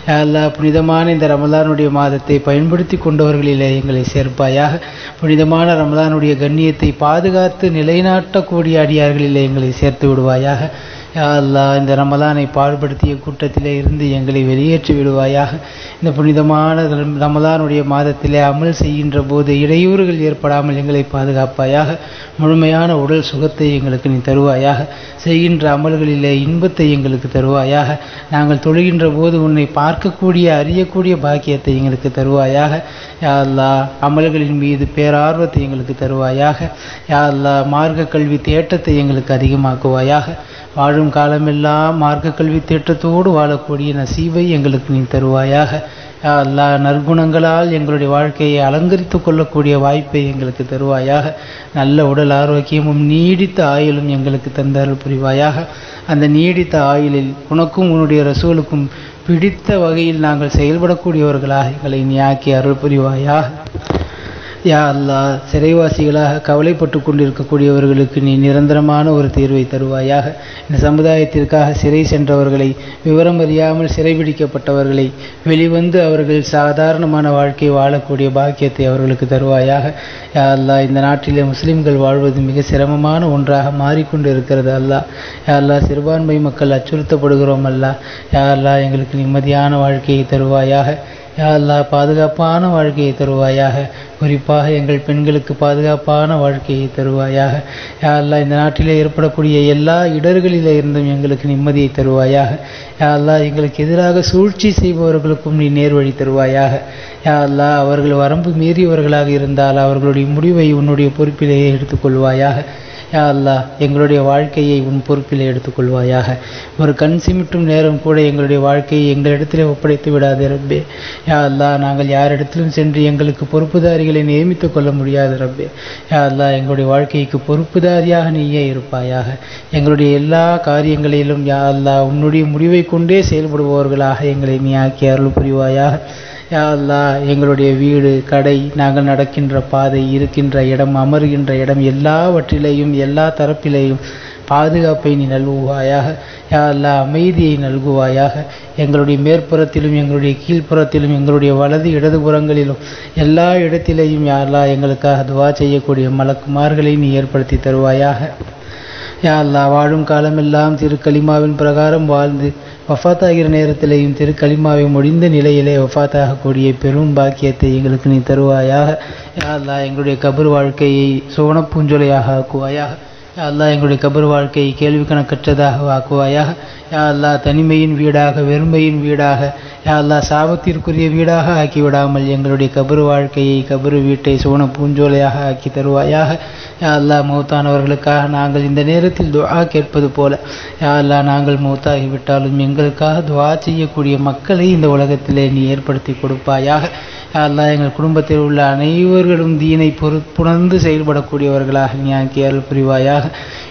யா அல்லாஹ் புனிதமான இந்த ரமலானுடைய மாதத்தை பயன்படுத்தி கொண்டவர்களிலே எங்களை சேர்ப்பாயாக. புனிதமான ரமலானுடைய கண்ணியத்தை பாதுகாத்து நிலைநாட்டக்கூடிய அடியார்களிலே எங்களை சேர்த்து விடுவாயாக. யா அல்லாஹ் இந்த ரமலானை பாடுபடுத்திய கூட்டத்திலே இருந்து எங்களை வெளியேற்றி விடுவாயாக. இந்த புனிதமான ரமலானுடைய மாதத்திலே அமல் செய்கின்ற போது இடையூறுகள் ஏற்படாமல் எங்களை பாதுகாப்பாயாக. முழுமையான உடல் சுகத்தை எங்களுக்கு நீ தருவாயாக. செய்கின்ற அமல்களிலே இன்பத்தை எங்களுக்கு தருவாயாக. நாங்கள் தொழுகின்ற போது உன்னை பார்க்கக்கூடிய அறியக்கூடிய பாக்கியத்தை எங்களுக்கு தருவாயாக. யா அல்லாஹ் அமல்களின் மீது பேரார்வத்தை எங்களுக்கு தருவாயாக. யா அல்லாஹ் மார்க்க கல்வி தேட்டத்தை எங்களுக்கு அதிகமாக்குவாயாக. வாழும் காலமெல்லாம் மார்க்க கல்வி தேட்டத்தோடு வாழக்கூடிய நசீபை எங்களுக்கு நீ தருவாயாக. யா அல்லாஹ் நற்குணங்களால் எங்களுடைய வாழ்க்கையை அலங்கரித்து கொள்ளக்கூடிய வாய்ப்பை எங்களுக்கு தருவாயாக. நல்ல உடல் ஆரோக்கியமும் நீடித்த ஆயுளும் எங்களுக்கு தந்தருள் புரிவாயாக. அந்த நீடித்த ஆயுளில் உனக்கும் உன்னுடைய ரசூலுக்கும் பிடித்த வகையில் நாங்கள் செயல்படக்கூடியவர்களாக எங்களை நீ ஆக்கி அருள் புரிவாயாக. யா அல்லாஹ் சிறைவாசிகளாக கவலைப்பட்டு கொண்டிருக்கக்கூடியவர்களுக்கு நீ நிரந்தரமான ஒரு தீர்வை தருவாயாக. இந்த சமுதாயத்திற்காக சிறை சென்றவர்களை, விவரம் அறியாமல் சிறைபிடிக்கப்பட்டவர்களை வெளிவந்து அவர்கள் சாதாரணமான வாழ்க்கை வாழக்கூடிய பாக்கியத்தை அவர்களுக்கு தருவாயாக. யா அல்லாஹ் இந்த நாட்டிலே முஸ்லிம்கள் வாழ்வது மிக சிரமமான ஒன்றாக மாறிக்கொண்டு இருக்கிறது அல்லாஹ். யா அல்லாஹ் சிறுபான்மை மக்கள் அச்சுறுத்தப்படுகிறோம் அல்லாஹ். யா அல்லாஹ் எங்களுக்கு நிம்மதியான வாழ்க்கையை தருவாயாக. யா அல்லாஹ் பாதுகாப்பான வாழ்க்கையை தருவாயாக. குறிப்பாக எங்கள் பெண்களுக்கு பாதுகாப்பான வாழ்க்கையை தருவாயாக. யா அல்லாஹ் இந்த நாட்டிலே ஏற்படக்கூடிய எல்லா இடர்களிலே இருந்தும் எங்களுக்கு நிம்மதியை தருவாயாக. யா அல்லாஹ் எங்களுக்கு எதிராக சூழ்ச்சி செய்பவர்களுக்கும் நீ நேர்வழி தருவாயாக. யா அல்லாஹ் அவர்கள் வரம்பு மீறியவர்களாக இருந்தால் அவர்களுடைய முடிவை உன்னுடைய பொறுப்பிலேயே எடுத்துக்கொள்வாயாக. யா அல்லாஹ் எங்களுடைய வாழ்க்கையை உன் பொறுப்பிலே எடுத்துக்கொள்வாயாக. ஒரு கண் சிமிட்டும் நேரம் கூட எங்களுடைய வாழ்க்கையை எங்களிடத்திலே ஒப்படைத்து விடாதே ரப்பே. யா அல்லாஹ் நாங்கள் யாரிடத்திலும் சென்று எங்களுக்கு பொறுப்புதாரிகளை நியமித்துக் கொள்ள முடியாது ரப்பே. யா அல்லாஹ் எங்களுடைய வாழ்க்கைக்கு பொறுப்புதாரியாக நீயே இருப்பாயாக. எங்களுடைய எல்லா காரியங்களிலும் யா அல்லாஹ் உன்னுடைய முடிவை கொண்டே செயல்படுபவர்களாக எங்களை நீ ஆக்கி அருள் புரிவாயாக. யா அல்லாஹ் எங்களுடைய வீடு, கடை, நாங்கள் நடக்கின்ற பாதை, இருக்கின்ற இடம், அமர்கின்ற இடம் எல்லாவற்றிலேயும் எல்லா தரப்பிலேயும் பாதுகாப்பை நீ நல்குவாயாக. யா அல்லாஹ் அமைதியை நல்குவாயாக. எங்களுடைய மேற்புறத்திலும் எங்களுடைய கீழ்ப்புறத்திலும் எங்களுடைய வலது இடதுபுறங்களிலும் எல்லா இடத்திலேயும் யா அல்லாஹ் எங்களுக்காக துவா செய்யக்கூடிய மலக்குமார்களை நீ ஏற்படுத்தி தருவாயாக. யா அல்லாஹ் வாழும் காலமெல்லாம் திரு கலிமாவின் பிரகாரம் வாழ்ந்து வஃபாத்தாகிற நேரத்திலேயும் திரு கலிமாவை முடிந்த நிலையிலே வஃபாத்தாகக்கூடிய பெரும் பாக்கியத்தை எங்களுக்கு நீ தருவாயாக. யா அல்லாஹ் எங்களுடைய கபர் வாழ்க்கையை சுவனப்பூஞ்சொலையாக ஆக்குவாயாக. யா அல்லாஹ் எங்களுடைய கபர் வாழ்க்கையை கேள்வி கணக்கற்றதாக ஆக்குவாயாக. யா அல்லாஹ் தனிமையின் வீடாக, வெறுமையின் வீடாக, யா அல்லாஹ் சாபத்திற்குரிய வீடாக ஆக்கிவிடாமல் எங்களுடைய கபர் வாழ்க்கையை, கபர் வீட்டை சோன பூஞ்சோலையாக ஆக்கி தருவாயாக. யா அல்லாஹ் மௌத்தானவர்களுக்காக நாங்கள் இந்த நேரத்தில் துஆ கேட்பது போல, யா அல்லாஹ் நாங்கள் மௌத்தாகிவிட்டாலும் எங்களுக்காக துஆ செய்யக்கூடிய மக்களை இந்த உலகத்திலே நீ ஏற்படுத்தி கொடுப்பாயாக. யா அல்லாஹ் எங்கள் குடும்பத்தில் உள்ள அனைவர்களும் தீனை புணர்ந்து செயல்படக்கூடியவர்களாக நீ ஆக்கி அருள் புரிவாயாக.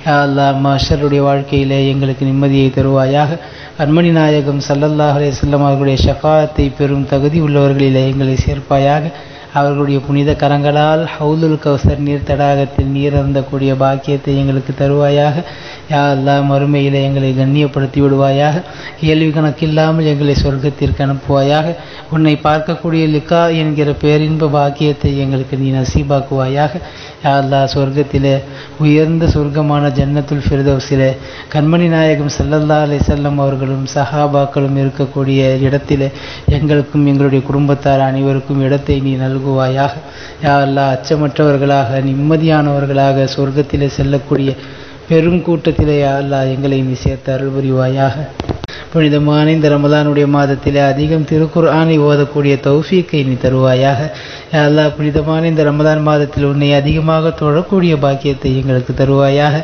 யா அல்லாஹ் மஹ்ஷருடைய வாழ்க்கையிலே எங்களுக்கு நிம்மதியை தருவாயாக. கண்மணி நாயகம் ஸல்லல்லாஹு அலைஹி வஸல்லம் அவர்களுடைய ஷஃபாஅத்தை பெறும் தகுதி உள்ளவர்களிலே எங்களை சேர்ப்பாயாக. அவர்களுடைய புனித கரங்களால் ஹவுலுல் கௌசர் நீர் தடாகத்தில் நீர் அருந்தக்கூடிய பாக்கியத்தை எங்களுக்கு தருவாயாக. யா அல்லாஹ் மறுமையிலே எங்களை கண்ணியப்படுத்தி விடுவாயாக. கேள்வி கணக்கில்லாமல் எங்களை சொர்க்கத்திற்கு அனுப்புவாயாக. உன்னை பார்க்கக்கூடிய லிகா என்கிற பேரின்ப பாக்கியத்தை எங்களுக்கு நீ நசீபாக்குவாயாக. யா அல்லாஹ் சொர்க்கத்திலே உயர்ந்த சொர்க்கமான ஜன்னத்துல் ஃபிர்தௌஸிலே கண்மணி நாயகம் ஸல்லல்லாஹு அலைஹி வஸல்லம் அவர்களும் சஹாபாக்களும் இருக்கக்கூடிய இடத்திலே எங்களுக்கும் எங்களுடைய குடும்பத்தார் அனைவருக்கும் இடத்தை நீ நல்குவாயாக. யா அல்லாஹ் அச்சமற்றவர்களாக, நிம்மதியானவர்களாக சொர்க்கத்திலே செல்லக்கூடிய பெரும் கூட்டத்திலே யா அல்லாஹ் எங்களை நீ சேர்த்து அருள் புரிவாயாக. புனிதமான இந்த ரமலானுடைய மாதத்திலே அதிகம் திருக்குர்ஆனை ஓதக்கூடிய தௌஃபீக்கை நீ தருவாயாக. யா அல்லாஹ் புனிதமான இந்த ரமலான் மாதத்தில் உன்னை அதிகமாக தொழக்கூடிய பாக்கியத்தை எங்களுக்கு தருவாயாக.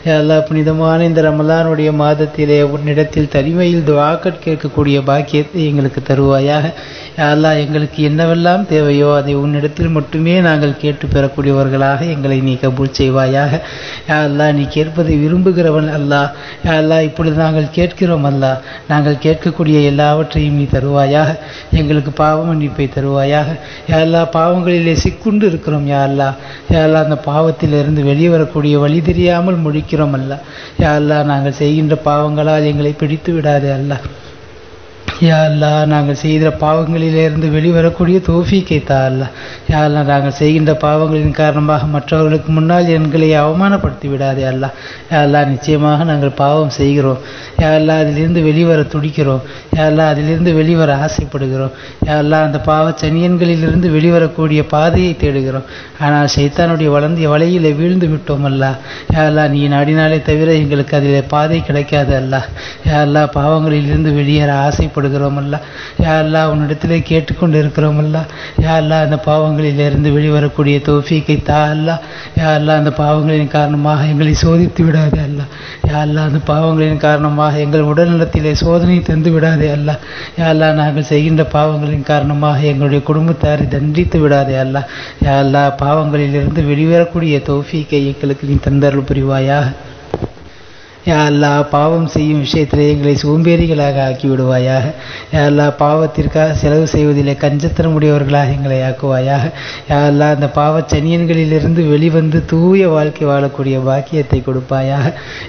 யா அல்லாஹ் புனிதமான இந்த ரமலானுடைய மாதத்திலே உன்னிடத்தில் தனிமையில் துஆக்கள் கேட்கக்கூடிய பாக்கியத்தை எங்களுக்கு தருவாயாக. யா அல்லாஹ் எங்களுக்கு என்னவெல்லாம் தேவையோ அதை உன்னிடத்தில் மட்டுமே நாங்கள் கேட்டு பெறக்கூடியவர்களாக எங்களை நீ கபூல் செய்வாயாக. யா அல்லாஹ் நீ கேட்பதை விரும்புகிறவன் அல்லாஹ். யா அல்லாஹ் இப்பொழுது நாங்கள் கேட்கிறோம் அல்லாஹ். நாங்கள் கேட்கக்கூடிய எல்லாவற்றையும் நீ தருவாயாக. எங்களுக்கு பாவ மன்னிப்பை தருவாயாக. யா அல்லாஹ் பாவங்களிலே சிக்குண்டு இருக்கிறோம் யா அல்லாஹ். யா அல்லாஹ் அந்த பாவத்திலிருந்து வெளியே வரக்கூடிய வழி தெரியாமல் முழிக்கிறோம் அல்லாஹ். யா அல்லாஹ் நாங்கள் செய்கின்ற பாவங்களால் எங்களை பிடித்து விடாதே அல்லாஹ். யா அல்லாஹ் நாங்கள் செய்கிற பாவங்களிலிருந்து வெளிவரக்கூடிய தௌஃபீக்கை தா அல்லாஹ். யா அல்லாஹ் நாங்கள் செய்கின்ற பாவங்களின் காரணமாக மற்றவர்களுக்கு முன்னால் எங்களை அவமானப்படுத்தி விடாதே அல்லாஹ். யா அல்லாஹ் நிச்சயமாக நாங்கள் பாவம் செய்கிறோம் யா அல்லாஹ். அதிலிருந்து வெளிவர துடிக்கிறோம் யா அல்லாஹ். அதிலிருந்து வெளிவர ஆசைப்படுகிறோம் யா அல்லாஹ். அந்த பாவ சனியன்களிலிருந்து வெளிவரக்கூடிய பாதையை தேடுகிறோம். ஆனால் ஷைத்தானுடைய வலையிலே வீழ்ந்து விட்டோம் அல்லாஹ். யா அல்லாஹ் நீ நாடினாலே தவிர எங்களுக்கு அதிலே பாதை கிடைக்காது அல்லாஹ். யா அல்லாஹ் பாவங்களிலிருந்து வெளியேற ஆசைப்படுகிறோம் அல்லாஹ். யா அல்லாஹ் உன்னிடத்திலே கேட்டுக்கொண்டு இருக்கிறோம் அல்லாஹ். யா அல்லாஹ் அந்த பாவங்களிலிருந்து வெளிவரக்கூடிய தௌஃபீக்கை தா அல்லாஹ். யா அல்லாஹ் அந்த பாவங்களின் காரணமாக எங்களை சோதித்து விடாதே அல்லாஹ். யா அல்லாஹ் அந்த பாவங்களின் காரணமாக எங்கள் உடல்நலத்திலே சோதனை தந்து விடாதே அல்லாஹ். யா அல்லாஹ் நாங்கள் செய்கின்ற பாவங்களின் காரணமாக எங்களுடைய குடும்பத்தாரை தண்டித்து விடாதே அல்லாஹ். யா அல்லாஹ் பாவங்களிலிருந்து வெளிவரக்கூடிய தௌஃபீக்கை எங்களுக்கு நீ தந்தருள் புரிவாயாக. யா அல்லாஹ் பாவம் செய்யும் விஷயத்திலே எங்களை சோம்பேறிகளாக ஆக்கி விடுவாயாக. யா அல்லாஹ் பாவத்திற்காக செலவு செய்வதிலே கஞ்சத்தனமுடையவர்களாக எங்களை ஆக்குவாயாக. யா அல்லாஹ் அந்த பாவச் சனியன்களிலிருந்து வெளிவந்து தூய வாழ்க்கை வாழக்கூடிய பாக்கியத்தை கொடுப்பாயாக.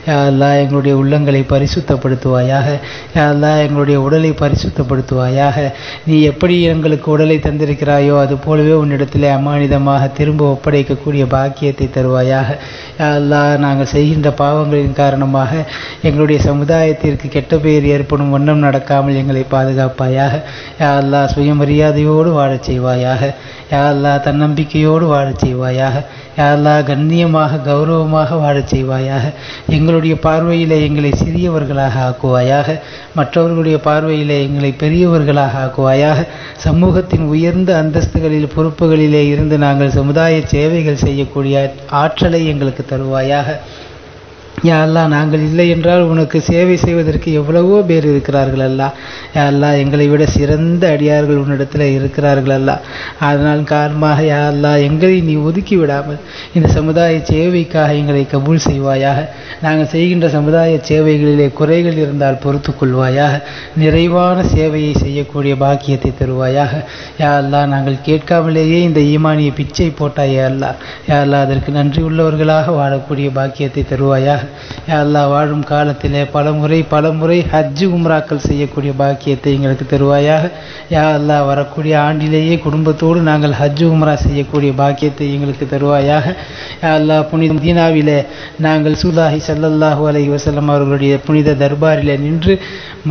யா அல்லாஹ் எங்களுடைய உள்ளங்களை பரிசுத்தப்படுத்துவாயாக. யா அல்லாஹ் எங்களுடைய உடலை பரிசுத்தப்படுத்துவாயாக. நீ எப்படி எங்களுக்கு உடலை தந்திருக்கிறாயோ அது போலவே உன்னிடத்திலே அமானிதமாக திரும்ப ஒப்படைக்கக்கூடிய பாக்கியத்தை தருவாயாக. யா அல்லாஹ் நாங்கள் செய்கின்ற பாவங்களின் காரணமாக எங்களுடைய சமுதாயத்திற்கு கெட்ட பெயர் ஏற்படும் வண்ணம் நடக்காமல் எங்களை பாதுகாப்பாயாக. யா அல்லாஹ் சுயமரியாதையோடு வாழச் செய்வாயாக. யா அல்லாஹ் தன்னம்பிக்கையோடு வாழச் செய்வாயாக. யா அல்லாஹ் கண்ணியமாக கௌரவமாக வாழச் செய்வாயாக. எங்களுடைய பார்வையிலே எங்களை சிறியவர்களாக ஆக்குவாயாக. மற்றவர்களுடைய பார்வையிலே எங்களை பெரியவர்களாக ஆக்குவாயாக. சமூகத்தின் உயர்ந்த அந்தஸ்துகளில் பொறுப்புகளிலே இருந்து நாங்கள் சமுதாய சேவைகள் செய்யக்கூடிய ஆற்றலை எங்களுக்கு தருவாயாக. யா அல்லாஹ் நாங்கள் இல்லை என்றால் உனக்கு சேவை செய்வதற்கு எவ்வளவோ பேர் இருக்கிறார்கள் அல்லாஹ். யா அல்லாஹ் எங்களை விட சிறந்த அடியார்கள் உன்னிடத்தில் இருக்கிறார்கள் அல்லாஹ். அதனால் காரணமாக யா அல்லாஹ் எங்களை நீ ஒதுக்கி விடாமல் இந்த சமுதாய சேவைக்காக எங்களை கபூல் செய்வாயாக. நாங்கள் செய்கின்ற சமுதாய சேவைகளிலே குறைகள் இருந்தால் பொறுத்து கொள்வாயாக. நிறைவான சேவையை செய்யக்கூடிய பாக்கியத்தை தருவாயாக. யா அல்லாஹ் நாங்கள் கேட்காமலேயே இந்த ஈமானிய பிச்சை போட்டாயே அல்லாஹ். யா அல்லாஹ் அதற்கு நன்றி உள்ளவர்களாக வாழக்கூடிய பாக்கியத்தை தருவாயாக. யா அல்லாஹ் வாழும் காலத்திலே பல முறை ஹஜ்ஜு உம்ராக்கள் செய்யக்கூடிய பாக்கியத்தை எங்களுக்கு தருவாயாக. யா அல்லாஹ் வரக்கூடிய ஆண்டிலேயே குடும்பத்தோடு நாங்கள் ஹஜ்ஜு உம்ரா செய்யக்கூடிய பாக்கியத்தை எங்களுக்கு தருவாயாக. யா அல்லாஹ் புனித மதீனாவிலே நாங்கள் ரசூலுல்லாஹி ஸல்லல்லாஹு அலைஹி வஸல்லம் அவர்களுடைய புனித தர்பாரிலே நின்று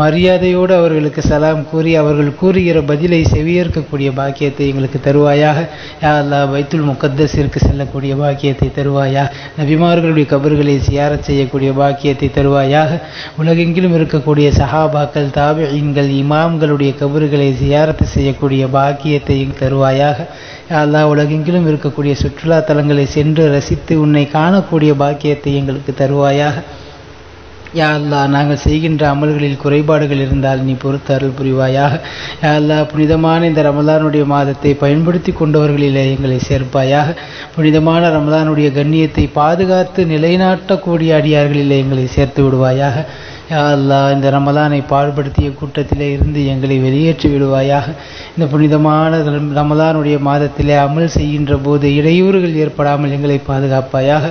மரியாதையோடு அவர்களுக்கு சலாம் கூறி அவர்கள் கூறுகிற பதிலை செவியேற்கக்கூடிய பாக்கியத்தை எங்களுக்கு தருவாயாக. யா அல்லாஹ் பைத்துல் முகத்தஸிற்கு செல்லக்கூடிய பாக்கியத்தை தருவாயா. நபிமார்களுடைய கபர்களை சியாரத் செய்யக்கூடிய பாக்கியத்தை தருவாயாக. உலகெங்கிலும் இருக்கக்கூடிய சஹாபாக்கள், தாபிஈன்கள், இமாம்களுடைய கபர்களை சியாரத்து செய்யக்கூடிய பாக்கியத்தை தருவாயாக. யா அல்லாஹ் உலகெங்கிலும் இருக்கக்கூடிய சுற்றுலா தலங்களை சென்று ரசித்து உன்னை காணக்கூடிய பாக்கியத்தை எங்களுக்கு தருவாயாக. யா அல்லாஹ் நாங்கள் செய்கின்ற அமல்களில் குறைபாடுகள் இருந்தால் நீ பொறுத்து அருள் புரிவாயாக. யா அல்லாஹ் புனிதமான இந்த ரமலானுடைய மாதத்தை பயன்படுத்தி கொண்டவர்களிலே எங்களை சேர்ப்பாயாக. புனிதமான ரமலானுடைய கண்ணியத்தை பாதுகாத்து நிலைநாட்டக்கூடிய அடியார்களிலே எங்களை சேர்த்து விடுவாயாக. யா அல்லாஹ் இந்த ரமலானை பாடுபடுத்திய கூட்டத்திலே இருந்து எங்களை வெளியேற்றி விடுவாயாக. இந்த புனிதமான ரமலானுடைய மாதத்திலே அமல் செய்கின்ற போது இடையூறுகள் ஏற்படாமல் எங்களை பாதுகாப்பாயாக.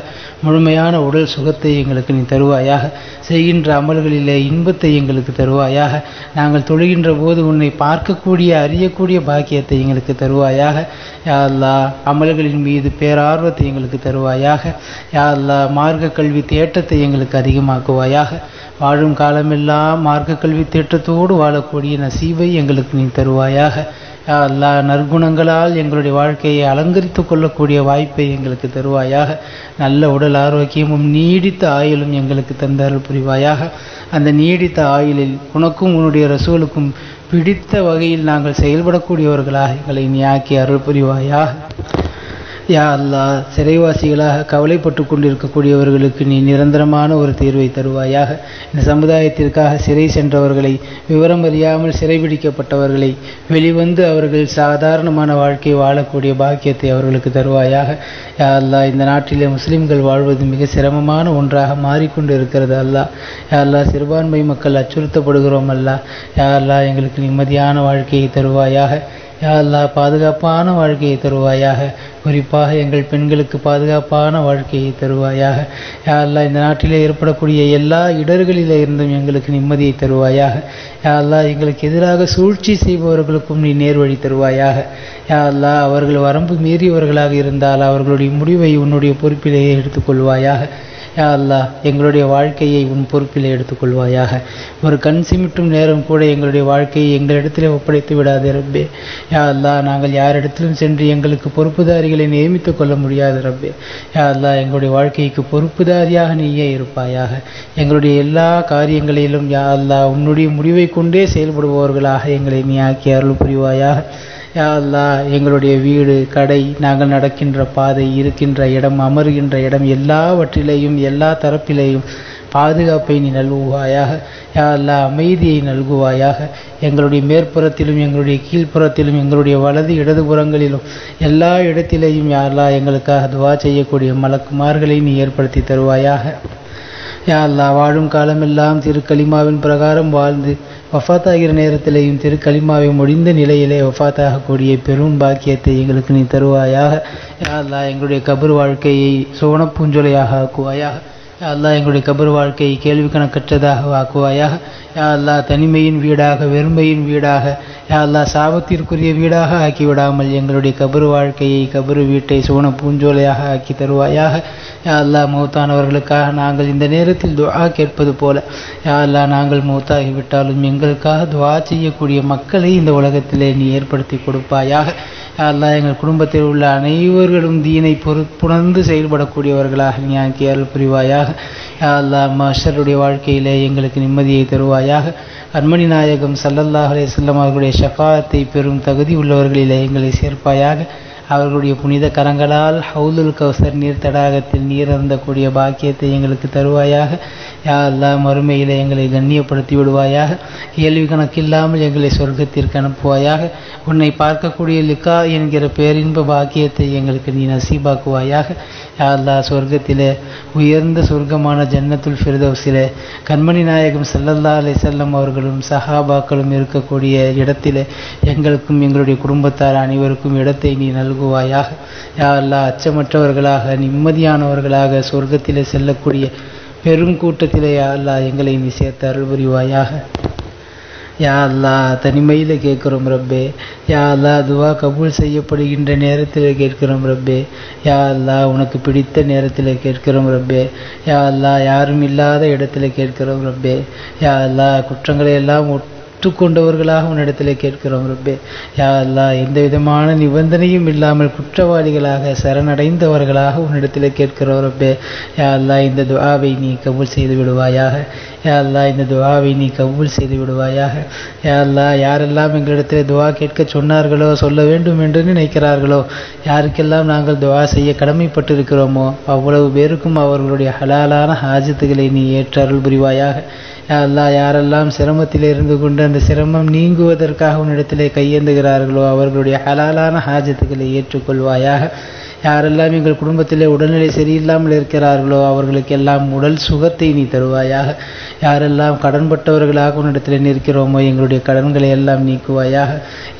முழுமையான உடல் சுகத்தை எங்களுக்கு நீ தருவாயாக. செய்கின்ற அமல்களிலே இன்பத்தை எங்களுக்கு தருவாயாக. நாங்கள் தொழுகின்ற போது உன்னை பார்க்கக்கூடிய அறியக்கூடிய பாக்கியத்தை எங்களுக்கு தருவாயாக. யா அல்லாஹ் அமல்களின் மீது பேரார்வத்தை எங்களுக்கு தருவாயாக. யா அல்லாஹ் மார்க்க கல்வி தேட்டத்தை எங்களுக்கு அதிகமாக்குவாயாக. வாழும் காலமெல்லாம் மார்க்க கல்வி தேட்டத்தோடு வாழக்கூடிய நசீபை எங்களுக்கு நீ தருவாயாக. யா அல்லாஹ் நற்குணங்களால் எங்களுடைய வாழ்க்கையை அலங்கரித்து கொள்ளக்கூடிய வாய்ப்பை எங்களுக்கு தருவாயாக. நல்ல உடல் ஆரோக்கியமும் நீடித்த ஆயுளும் எங்களுக்கு தந்த அருள் புரிவாயாக. அந்த நீடித்த ஆயுளில் உனக்கும் உன்னுடைய ரசூலுக்கும் பிடித்த வகையில் நாங்கள் செயல்படக்கூடியவர்களாக எங்களை நீ ஆக்கி அருள் புரிவாயாக. யா அல்லாஹ் சிறைவாசிகளாக கவலைப்பட்டு கொண்டிருக்கக்கூடியவர்களுக்கு நீ நிரந்தரமான ஒரு தீர்வை தருவாயாக. இந்த சமுதாயத்திற்காக சிறை சென்றவர்களை, விவரம் அறியாமல் சிறைபிடிக்கப்பட்டவர்களை வெளிவந்து அவர்கள் சாதாரணமான வாழ்க்கை வாழக்கூடிய பாக்கியத்தை அவர்களுக்கு தருவாயாக. யா அல்லாஹ் இந்த நாட்டிலே முஸ்லிம்கள் வாழ்வது மிக சிரமமான ஒன்றாக மாறிக்கொண்டு இருக்கிறது அல்லாஹ். யா அல்லாஹ் சிறுபான்மை மக்கள் அச்சுறுத்தப்படுகிறோம் அல்லாஹ். யா அல்லாஹ் எங்களுக்கு நிம்மதியான வாழ்க்கையை தருவாயாக. யா அல்லாஹ் பாதுகாப்பான வாழ்க்கையை தருவாயாக. குறிப்பாக எங்கள் பெண்களுக்கு பாதுகாப்பான வாழ்க்கையை தருவாயாக. யா அல்லாஹ் இந்த நாட்டிலே ஏற்படக்கூடிய எல்லா இடர்களிலே இருந்தும் எங்களுக்கு நிம்மதியை தருவாயாக. யா அல்லாஹ் எங்களுக்கு எதிராக சூழ்ச்சி செய்பவர்களுக்கும் நீ நேர்வழி தருவாயாக. யா அல்லாஹ் அவர்கள் வரம்பு மீறியவர்களாக இருந்தால் அவர்களுடைய முடிவை உன்னுடைய பொறுப்பிலேயே எடுத்துக்கொள்வாயாக. யா அல்லாஹ் எங்களுடைய வாழ்க்கையை உன் பொறுப்பிலே எடுத்துக்கொள்வாயாக. ஒரு கண் சிமிட்டும் நேரம் கூட எங்களுடைய வாழ்க்கையை எங்களிடத்திலே ஒப்படைத்து விடாதே ரப்பே. யா அல்லாஹ் நாங்கள் யாரிடத்திலும் சென்று எங்களுக்கு பொறுப்புதாரிகளை நியமித்துக் கொள்ள முடியாது ரப்பே. யா அல்லாஹ் எங்களுடைய வாழ்க்கைக்கு பொறுப்புதாரியாக நீயே இருப்பாயாக. எங்களுடைய எல்லா காரியங்களிலும் யா அல்லாஹ் உன்னுடைய முடிவை கொண்டே செயல்படுபவர்களாக எங்களை நீ ஆக்கி அருள் புரிவாயாக. யா அல்லாஹ் எங்களுடைய வீடு, கடை, நாங்கள் நடக்கின்ற பாதை, இருக்கின்ற இடம், அமர்கின்ற இடம் எல்லாவற்றிலேயும் எல்லா தரப்பிலேயும் பாதுகாப்பை நீ நல்குவாயாக. யா அல்லாஹ் அமைதியை நல்குவாயாக. எங்களுடைய மேற்புறத்திலும் எங்களுடைய கீழ்ப்புறத்திலும் எங்களுடைய வலது இடதுபுறங்களிலும் எல்லா இடத்திலேயும் யா அல்லாஹ் எங்களுக்காக துவா செய்யக்கூடிய மலக்குமார்களை நீ ஏற்படுத்தி தருவாயாக. யா அல்லாஹ் வாழும் காலமெல்லாம் திருக்கலிமாவின் பிரகாரம் வாழ்ந்து வஃபாத்தாகிற நேரத்திலேயும் திருக்கலிமாவை முடிந்த நிலையிலே வஃபாத்தாகக்கூடிய பெரும் பாக்கியத்தை எங்களுக்கு நீ தருவாயாக. யா அல்லாஹ் எங்களுடைய கபர் வாழ்க்கையை சுவனப்பூஞ்சொலையாக ஆக்குவாயாக. யா அல்லாஹ் எங்களுடைய கபர் வாழ்க்கையை கேள்வி கணக்கற்றதாக ஆக்குவாயாக. யா அல்லாஹ் தனிமையின் வீடாக, வெறுமையின் வீடாக, யா அல்லாஹ் சாபத்திற்குரிய வீடாக ஆக்கிவிடாமல் எங்களுடைய கபர் வாழ்க்கையை, கபர் வீட்டை சுவன பூஞ்சோலையாக ஆக்கி தருவாயாக. யா அல்லாஹ் மௌத்தானவர்களுக்காக நாங்கள் இந்த நேரத்தில் துஆ கேட்பது போல யா அல்லாஹ் நாங்கள் மௌத்தாகிவிட்டாலும் எங்களுக்காக துஆ செய்யக்கூடிய மக்களை இந்த உலகத்திலே நீ ஏற்படுத்தி கொடுப்பாயாக. யா அல்லாஹ் எங்கள் குடும்பத்தில் உள்ள அனைவர்களும் தீனை பொறுப்புணர்ந்து செயல்படக்கூடியவர்களாக நீ ஆக்கி அருள் புரிவாயாக. யா அல்லாஹ் மஹ்ஷருடைய வாழ்க்கையிலே எங்களுக்கு நிம்மதியை தருவாயாக. அன்மணி நாயகம் ஸல்லல்லாஹு அலைஹி வஸல்லம் அவர்களுடைய ஷஃபாஅத்தை பெறும் தகுதி உள்ளவர்களிலே எங்களை சேர்ப்பாயாக. அவர்களுடைய புனித கரங்களால் ஹவுலுல் கௌசர் நீர் தடாகத்தில் நீர் அருந்தக்கூடிய பாக்கியத்தை எங்களுக்கு தருவாயாக. யா அல்லாஹ் மறுமையிலே எங்களை கண்ணியப்படுத்தி விடுவாயாக. கேள்வி கணக்கில்லாமல் எங்களை சொர்க்கத்திற்கு அனுப்புவாயாக. உன்னை பார்க்கக்கூடிய லிகா என்கிற பேரின்ப பாக்கியத்தை எங்களுக்கு நீ நசீபாக்குவாயாக. யா அல்லாஹ் சொர்க்கத்திலே உயர்ந்த சொர்க்கமான ஜன்னத்துல் ஃபிர்தௌஸிலே கண்மணி நாயகம் ஸல்லல்லாஹு அலைஹி வஸல்லம் அவர்களும் சஹாபாக்களும் இருக்கக்கூடிய இடத்திலே எங்களுக்கும் எங்களுடைய குடும்பத்தார் அனைவருக்கும் இடத்தை நீ நல்குவாயாக. யா அல்லாஹ் அச்சமற்றவர்களாக நிம்மதியானவர்களாக சொர்க்கத்திலே செல்லக்கூடிய பெரும் கூட்டத்திலே யா அல்லாஹ் எங்களை நீ சேர்த்து அருள் புரிவாயாக. யா அல்லாஹ் தனிமையில் கேட்குறோம் ரப்பே. யா அல்லாஹ் துவா கபூல் செய்யப்படுகின்ற நேரத்தில் கேட்கிறோம் ரப்பே. யா அல்லாஹ் உனக்கு பிடித்த நேரத்தில் கேட்கிறோம் ரப்பே. யா அல்லாஹ் யாரும் இல்லாத இடத்துல கேட்கிறோம் ரப்பே. யா அல்லாஹ் குற்றங்களை எல்லாம் ஒற்றுக்கொண்டவர்களாக உன்னிடத்தில் கேட்கிறோம் ரப்பே. யா அல்லாஹ் எந்த விதமான நிபந்தனையும் இல்லாமல் குற்றவாளிகளாக சரணடைந்தவர்களாக உன்னிடத்தில் கேட்கிறோம் ரப்பே. யா அல்லாஹ் இந்த துஆவை நீ கபூல் செய்து விடுவாயாக. யா அல்லாஹ் இந்த துஆவை நீ கபூல் செய்து விடுவாயாக. யா அல்லாஹ் யாரெல்லாம் எங்களிடத்தில் துஆ கேட்க சொன்னார்களோ, சொல்ல வேண்டும் என்று நினைக்கிறார்களோ, யாருக்கெல்லாம் நாங்கள் துஆ செய்ய கடமைப்பட்டிருக்கிறோமோ அவ்வளவு பேருக்கும் அவர்களுடைய ஹலாலான ஹாஜத்துகளை நீ ஏற்று அருள் புரிவாயாக. யா அல்லாஹ் யாரெல்லாம் சிரமத்தில் இருந்து கொண்டு அந்த சிரமம் நீங்குவதற்காக உன்னிடத்திலே கையேந்துகிறார்களோ அவர்களுடைய ஹலாலான ஹாஜத்துக்களை ஏற்றுக்கொள்வாயாக. யாரெல்லாம் எங்கள் குடும்பத்திலே உடல்நிலை சரியில்லாமல் இருக்கிறார்களோ அவர்களுக்கெல்லாம் உடல் சுகத்தை நீ தருவாயாக. யாரெல்லாம் கடன்பட்டவர்களாக உன்னிடத்தில் நிற்கிறோமோ எங்களுடைய கடன்களை எல்லாம் நீக்குவாயாக.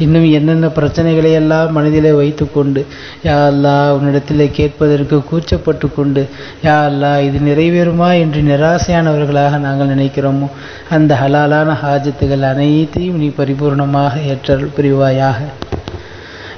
இன்னும் என்னென்ன பிரச்சனைகளை எல்லாம் மனதிலே வைத்து கொண்டு யா அல்லாஹ் உன்னிடத்தில் கேட்பதற்கு கூச்சப்பட்டு கொண்டு யா அல்லாஹ் இது நிறைவேறுமா என்று நிராசையானவர்களாக நாங்கள் நினைக்கிறோமோ அந்த ஹலாலான ஹாஜத்துகள் அனைத்தையும் நீ பரிபூர்ணமாக ஏற்றல் புரிவாயாக.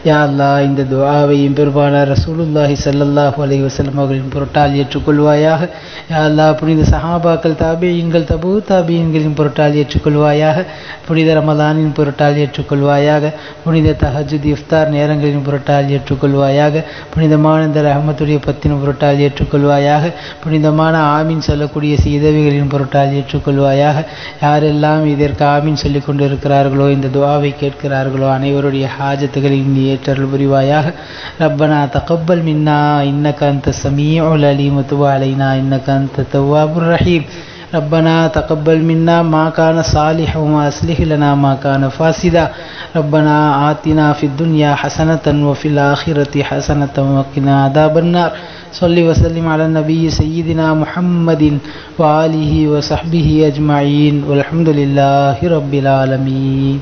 யா அல்லாஹ் இந்த துஆவையும் பெருமானார் ரசூலுல்லாஹி ஸல்லல்லாஹு அலைஹி வஸல்லம் அவர்களின் பொருட்டால் ஏற்றுக்கொள்வாயாக. யா அல்லாஹ் புனித சஹாபாக்கள், தாபியீன்கள், தபூ தாபியீன்களின் பொருட்டால் ஏற்றுக்கொள்வாயாக. புனித ரமலானின் பொருட்டால் ஏற்றுக்கொள்வாயாக. புனித தஹஜ்ஜுத் இஃப்தார் நேரங்களின் பொருட்டால் ஏற்றுக்கொள்வாயாக. புனிதமான இந்த ரஹமத்துடைய பத்தின் பொருட்டால் ஏற்றுக்கொள்வாயாக. புனிதமான ஆமீன் சொல்லக்கூடிய சீதவிகளின் பொருட்டால் ஏற்றுக்கொள்வாயாக. யாரெல்லாம் இதற்கு ஆமீன் சொல்லிக் கொண்டு இருக்கிறார்களோ, இந்த துஆவை கேட்கிறார்களோ அனைவருடைய ஹாஜத்துகளையும் நீ ஏற்றருள் புரிவாயாக. ரப்பனா தகப்பல் மின்னா இன்னக அன்த ஸமீஉல் அலீம் வதுப் அலைனா இன்னக அன்த தவ்வாபுர் ரஹீம். ربنا تقبل منا ما كان صالحا وأصلح لنا ما كان فاسدا. ربنا آتنا في الدنيا حسنة وفي الآخرة حسنة وقنا عذاب النار. صل وسلم على النبي سيدنا محمد وآله وصحبه أجمعين والحمد لله رب العالمين.